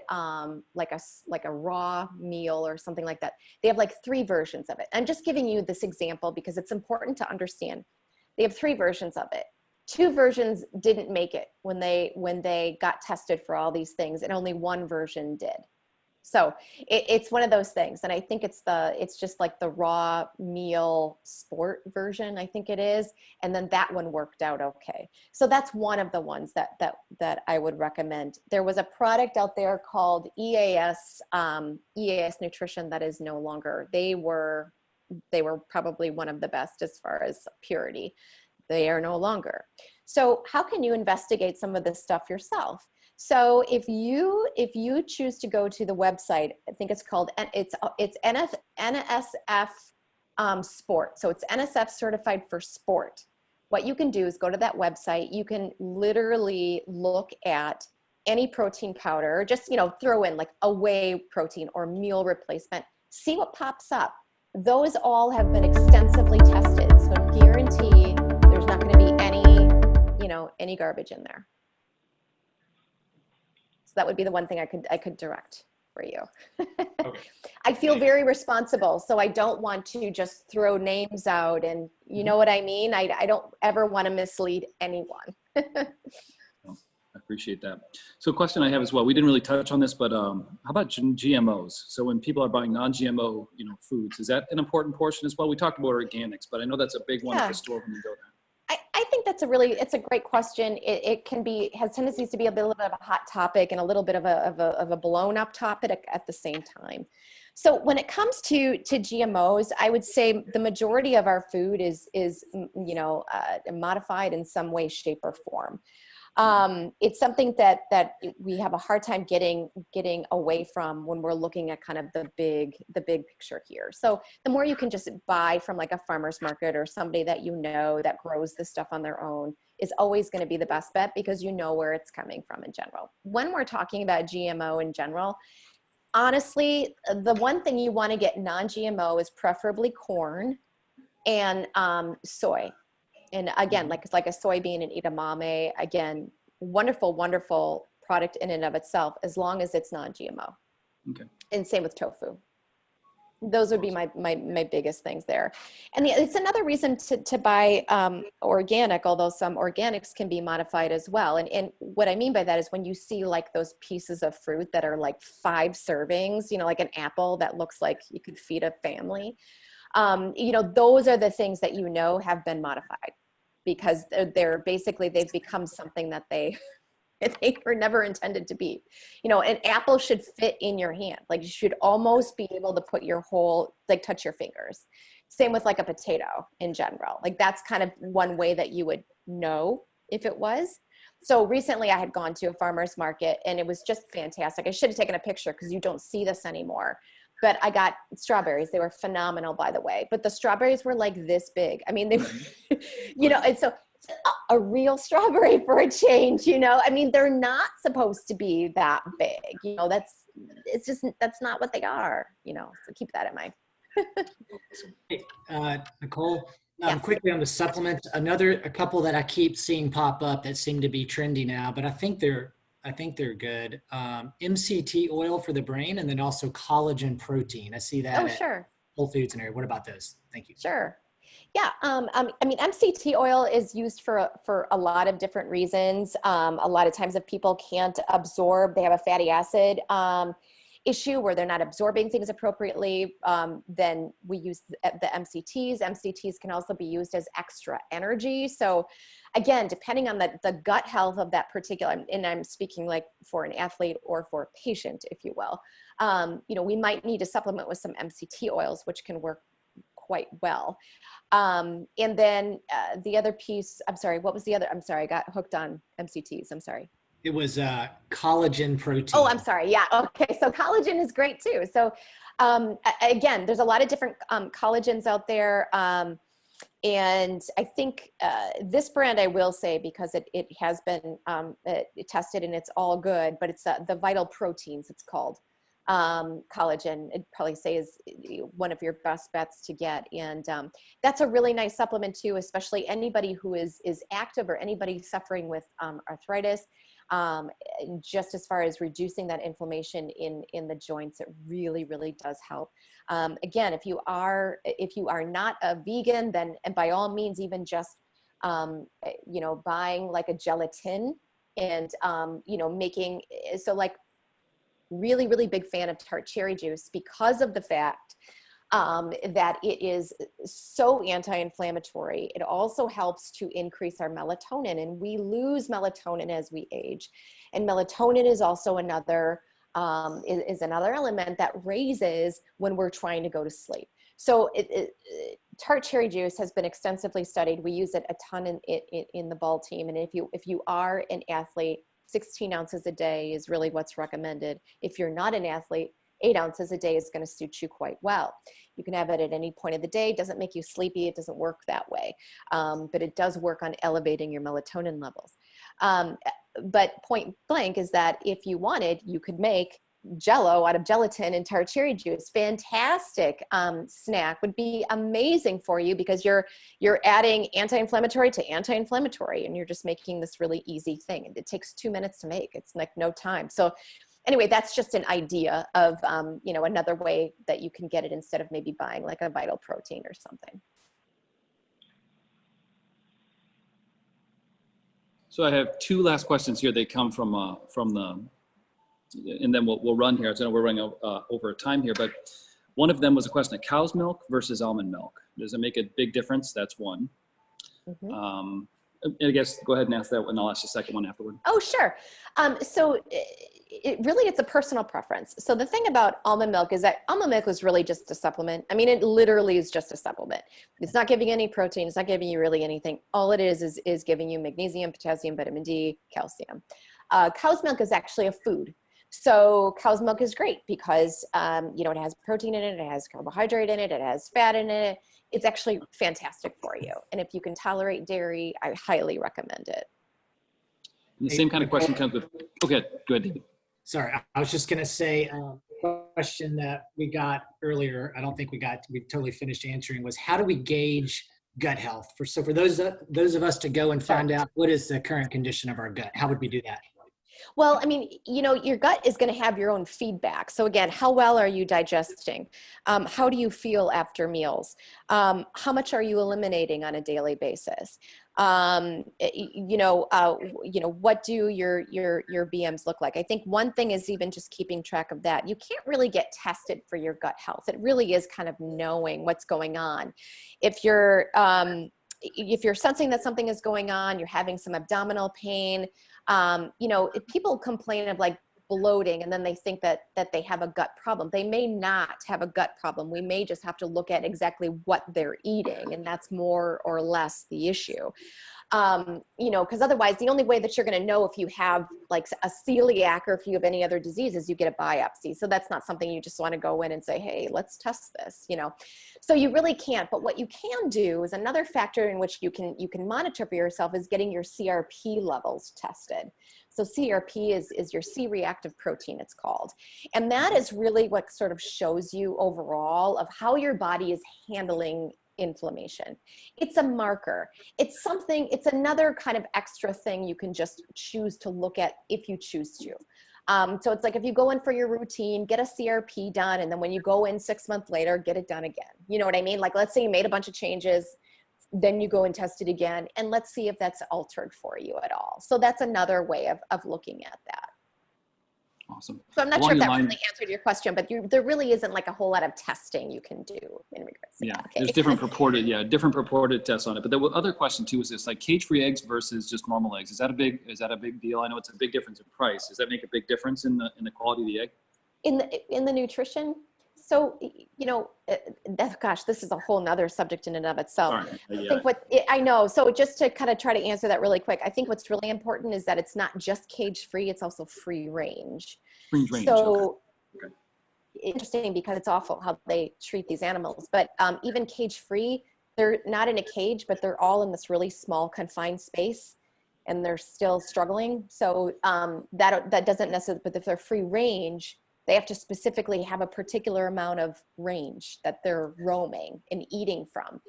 like a raw meal or something like that. They have like 3 versions of it. I'm just giving you this example because it's important to understand. They have 3 versions of it. 2 versions didn't make it when they got tested for all these things, and only 1 version did. So it's one of those things. And I think it's just like the raw meal sport version, I think it is. And then that one worked out okay. So that's one of the ones that I would recommend. There was a product out there called EAS Nutrition that is no longer. They were probably one of the best as far as purity. They are no longer. So how can you investigate some of this stuff yourself? So if you choose to go to the website, I think it's called, it's NSF Sport. So it's NSF certified for sport. What you can do is go to that website. You can literally look at any protein powder, just, throw in like a whey protein or meal replacement, see what pops up. Those all have been extensively tested. So guarantee there's not going to be any garbage in there. So that would be the one thing I could direct for you. Okay. I feel very responsible, so I don't want to just throw names out, and you know what I mean? I don't ever want to mislead anyone. I appreciate that. So a question I have as well, we didn't really touch on this, but how about GMOs? So when people are buying non-GMO, foods, is that an important portion as well? We talked about organics, but I know that's a big one at the store when you go there. I think it's a great question. It has tendencies to be a little bit of a hot topic and a little bit of a blown up topic at the same time. So when it comes to GMOs, I would say the majority of our food is modified in some way, shape, or form. It's something that we have a hard time getting away from when we're looking at kind of the big picture here. So the more you can just buy from like a farmer's market or somebody that that grows this stuff on their own is always going to be the best bet, because you know where it's coming from in general. When we're talking about GMO in general, honestly, the one thing you want to get non-GMO is preferably corn and soy. And again, like a soybean and edamame, again, wonderful, wonderful product in and of itself, as long as it's non-GMO. Okay. And same with tofu. Those would be my biggest things there. And it's another reason to buy organic, although some organics can be modified as well. And what I mean by that is when you see like those pieces of fruit that are like 5 servings, like an apple that looks like you could feed a family. Those are the things that have been modified, because they've become something that they were never intended to be. An apple should fit in your hand. Like you should almost be able to put your touch your fingers. Same with like a potato in general. Like that's kind of one way that you would know if it was. So recently I had gone to a farmer's market and it was just fantastic. I should have taken a picture because you don't see this anymore. But I got strawberries. They were phenomenal, by the way. But the strawberries were like this big. I mean, they were, and so a real strawberry for a change, you know? I mean, they're not supposed to be that big, you know, that's not what they are, you know, so keep that in mind. Nicole, Yes. quickly on the supplements, a couple that I keep seeing pop up that seem to be trendy now, but I think they're good. MCT oil for the brain, and then also collagen protein. I see that at Sure. Whole Foods and area. What about those? Thank you. Sure. Yeah. I mean, MCT oil is used for a lot of different reasons. A lot of times if people can't absorb, they have a fatty acid issue where they're not absorbing things appropriately, then we use the MCTs. MCTs can also be used as extra energy. So again, depending on the gut health of that particular, and I'm speaking like for an athlete or for a patient, if you will, you know, we might need to supplement with some MCT oils, which can work quite well. And then the other piece, I'm sorry, what was the other? I'm sorry, I got hooked on MCTs. I'm sorry. It was collagen protein. Oh, I'm sorry. Yeah. Okay. So collagen is great too. So again, there's a lot of different collagens out there. And I think this brand, I will say, because it has been tested and it's all good, but it's the Vital Proteins, it's called. Collagen, I'd probably say is one of your best bets to get. And that's a really nice supplement too, especially anybody who is active or anybody suffering with arthritis. Just as far as reducing that inflammation in the joints, it really, really does help. Again, if you are not a vegan, then and by all means, even just you know, buying like a gelatin and you know, making so like really, really big fan of tart cherry juice because of the fact that it is so anti-inflammatory. It also helps to increase our melatonin, and we lose melatonin as we age. And melatonin is also another another element that raises when we're trying to go to sleep. So tart cherry juice has been extensively studied. We use it a ton in the ball team. And if you are an athlete, 16 ounces a day is really what's recommended. If you're not an athlete, 8 ounces a day is going to suit you quite well. You can have it at any point of the day. It doesn't make you sleepy. It doesn't work that way. But it does work on elevating your melatonin levels. But point blank is that if you wanted, you could make Jello out of gelatin and tart cherry juice. Fantastic snack, would be amazing for you because you're adding anti-inflammatory to anti-inflammatory, and you're just making this really easy thing. And it takes 2 minutes to make. It's like no time. So anyway, that's just an idea of you know, another way that you can get it instead of maybe buying like a Vital Protein or something. So I have two last questions here. They come from the, and then we'll run here. So we're running over time here, but one of them was a question of cow's milk versus almond milk. Does it make a big difference? That's one. Mm-hmm. I guess go ahead and ask that one. I'll ask the second one afterward. Oh, sure. So it's a personal preference. So the thing about almond milk is that almond milk is really just a supplement. I mean, it literally is just a supplement. It's not giving any protein. It's not giving you really anything. All it is giving you magnesium, potassium, vitamin D, calcium. Cow's milk is actually a food. So cow's milk is great because, you know, it has protein in it, it has carbohydrate in it, it has fat in it. It's actually fantastic for you. And if you can tolerate dairy, I highly recommend it. And the same kind of question comes with, okay, go ahead, David. Sorry, I was just going to say a question that we got earlier. I don't think we totally finished answering was how do we gauge gut health? For those of us to go and find out what is the current condition of our gut, how would we do that? Well, I mean, you know, your gut is going to have your own feedback. So again, how well are you digesting? How do you feel after meals? How much are you eliminating on a daily basis? You know, what do your BMs look like? I think one thing is even just keeping track of that. You can't really get tested for your gut health. It really is kind of knowing what's going on. If you're sensing that something is going on, you're having some abdominal pain, you know, if people complain of like bloating and then they think that they have a gut problem. They may not have a gut problem. We may just have to look at exactly what they're eating, and that's more or less the issue. Because otherwise the only way that you're going to know if you have like a celiac or if you have any other disease is you get a biopsy. So that's not something you just want to go in and say, hey, let's test this, So you really can't. But what you can do is another factor in which you can monitor for yourself is getting your CRP levels tested. So CRP is your C-reactive protein, it's called. And that is really what sort of shows you overall of how your body is handling inflammation. It's a marker. It's another kind of extra thing you can just choose to look at if you choose to. So it's like if you go in for your routine, get a CRP done, and then when you go in 6 months later, get it done again. You know what I mean? Like, let's say you made a bunch of changes, then you go and test it again, and let's see if that's altered for you at all. So that's another way of looking at that. Awesome. So I'm not sure if that really answered your question, but there really isn't like a whole lot of testing you can do in regards to that. Okay. There's different purported tests on it. But the other question too is this, like cage-free eggs versus just normal eggs. Is that a big deal? I know it's a big difference in price. Does that make a big difference in the quality of the egg? In the nutrition? So, gosh, this is a whole nother subject in and of itself. Sorry. I know. So just to kind of try to answer that really quick, I think what's really important is that it's not just cage free, it's also free range. Free range. So okay. Interesting because it's awful how they treat these animals, but even cage free, they're not in a cage, but they're all in this really small confined space and they're still struggling. So that doesn't necessarily, but if they're free range, they have to specifically have a particular amount of range that they're roaming and eating from.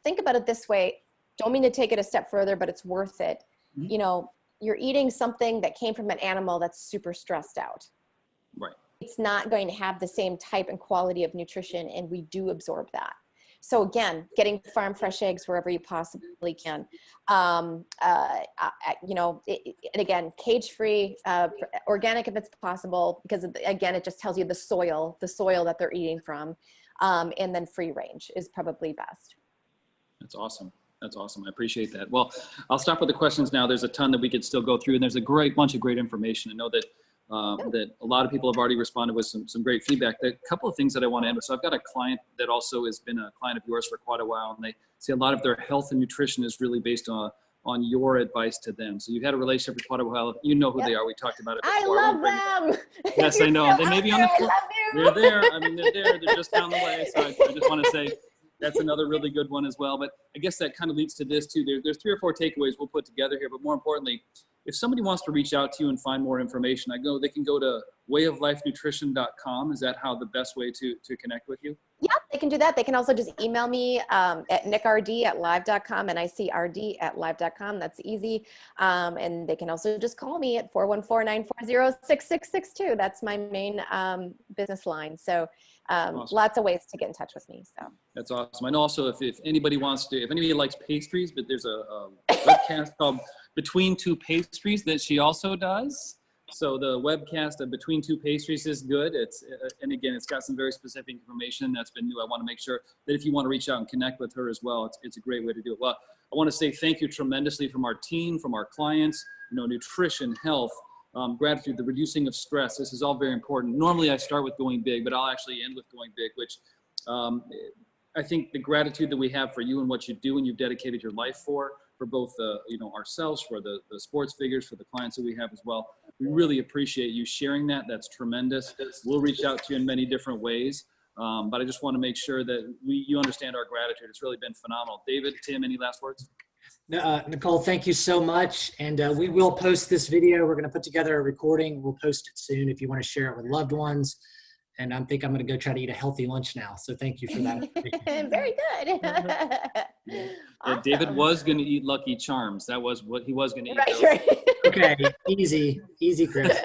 Think about it this way. Don't mean to take it a step further, but it's worth it. Mm-hmm. You're eating something that came from an animal that's super stressed out. Right. It's not going to have the same type and quality of nutrition, and we do absorb that. So again, getting farm fresh eggs wherever you possibly can. And again, cage-free, organic if it's possible, because again, it just tells you the soil that they're eating from, and then free range is probably best. That's awesome. I appreciate that. Well, I'll stop with the questions now. There's a ton that we could still go through, and there's a great bunch of great information. I know that that a lot of people have already responded with some great feedback. A couple of things that I want to end with. So I've got a client that also has been a client of yours for quite a while, and they say a lot of their health and nutrition is really based on your advice to them. So you've had a relationship for quite a while. You know who they are. We talked about it before. I love them. Yes, I know. They may be on the floor. They're there. I mean, they're there. They're just down the way. So I just want to say that's another really good one as well. But I guess that kind of leads to this too. There's 3 or 4 takeaways we'll put together here. But more importantly, if somebody wants to reach out to you and find more information, they can go to wayoflifenutrition.com. Is that how the best way to connect with you? Yeah, they can do that. They can also just email me at nickrd@live.com, nicrd@live.com. That's easy. And they can also just call me at 414-940-6662. That's my main business line. So awesome. Lots of ways to get in touch with me. So that's awesome. And also if anybody likes pastries, but there's a webcast called Between Two Pastries that she also does. So the webcast of Between Two Pastries is good. And again, it's got some very specific information that's been new. I want to make sure that if you want to reach out and connect with her as well, it's a great way to do it. Well, I want to say thank you tremendously from our team, from our clients, nutrition, health, gratitude, the reducing of stress. This is all very important. Normally I start with going big, but I'll actually end with going big, which I think the gratitude that we have for you and what you do and you've dedicated your life for both ourselves, for the sports figures, for the clients that we have as well. We really appreciate you sharing that. That's tremendous. We'll reach out to you in many different ways. But I just want to make sure that you understand our gratitude. It's really been phenomenal. David, Tim, any last words? Nicole, thank you so much. And we will post this video. We're going to put together a recording. We'll post it soon if you want to share it with loved ones. And I think I'm going to go try to eat a healthy lunch now. So thank you for that. Very good. Awesome. David was going to eat Lucky Charms. That was what he was going to eat. Right. Okay, easy, Chris.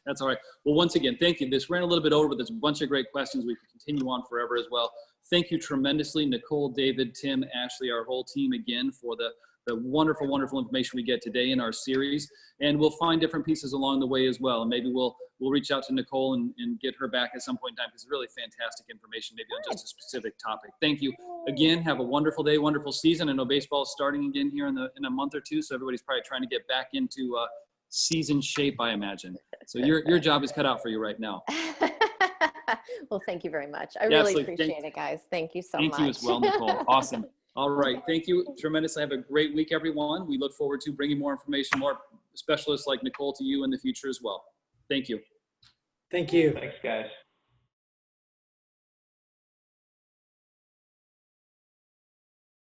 That's all right. Well, once again, thank you. This ran a little bit over, but there's a bunch of great questions. We could continue on forever as well. Thank you tremendously, Nicole, David, Tim, Ashley, our whole team again for the wonderful, wonderful information we get today in our series. And we'll find different pieces along the way as well. And maybe we'll reach out to Nicole and get her back at some point in time, because it's really fantastic information, maybe on just a specific topic. Thank you again. Have a wonderful day, wonderful season. I know baseball is starting again here in a month or two, so everybody's probably trying to get back into season shape, I imagine. So your job is cut out for you right now. Well, thank you very much. I really appreciate it, guys. Thank you so much. Thank you as well, Nicole. Awesome. All right. Thank you tremendously. Have a great week, everyone. We look forward to bringing more information, more specialists like Nicole to you in the future as well. Thank you. Thank you. Thanks, guys.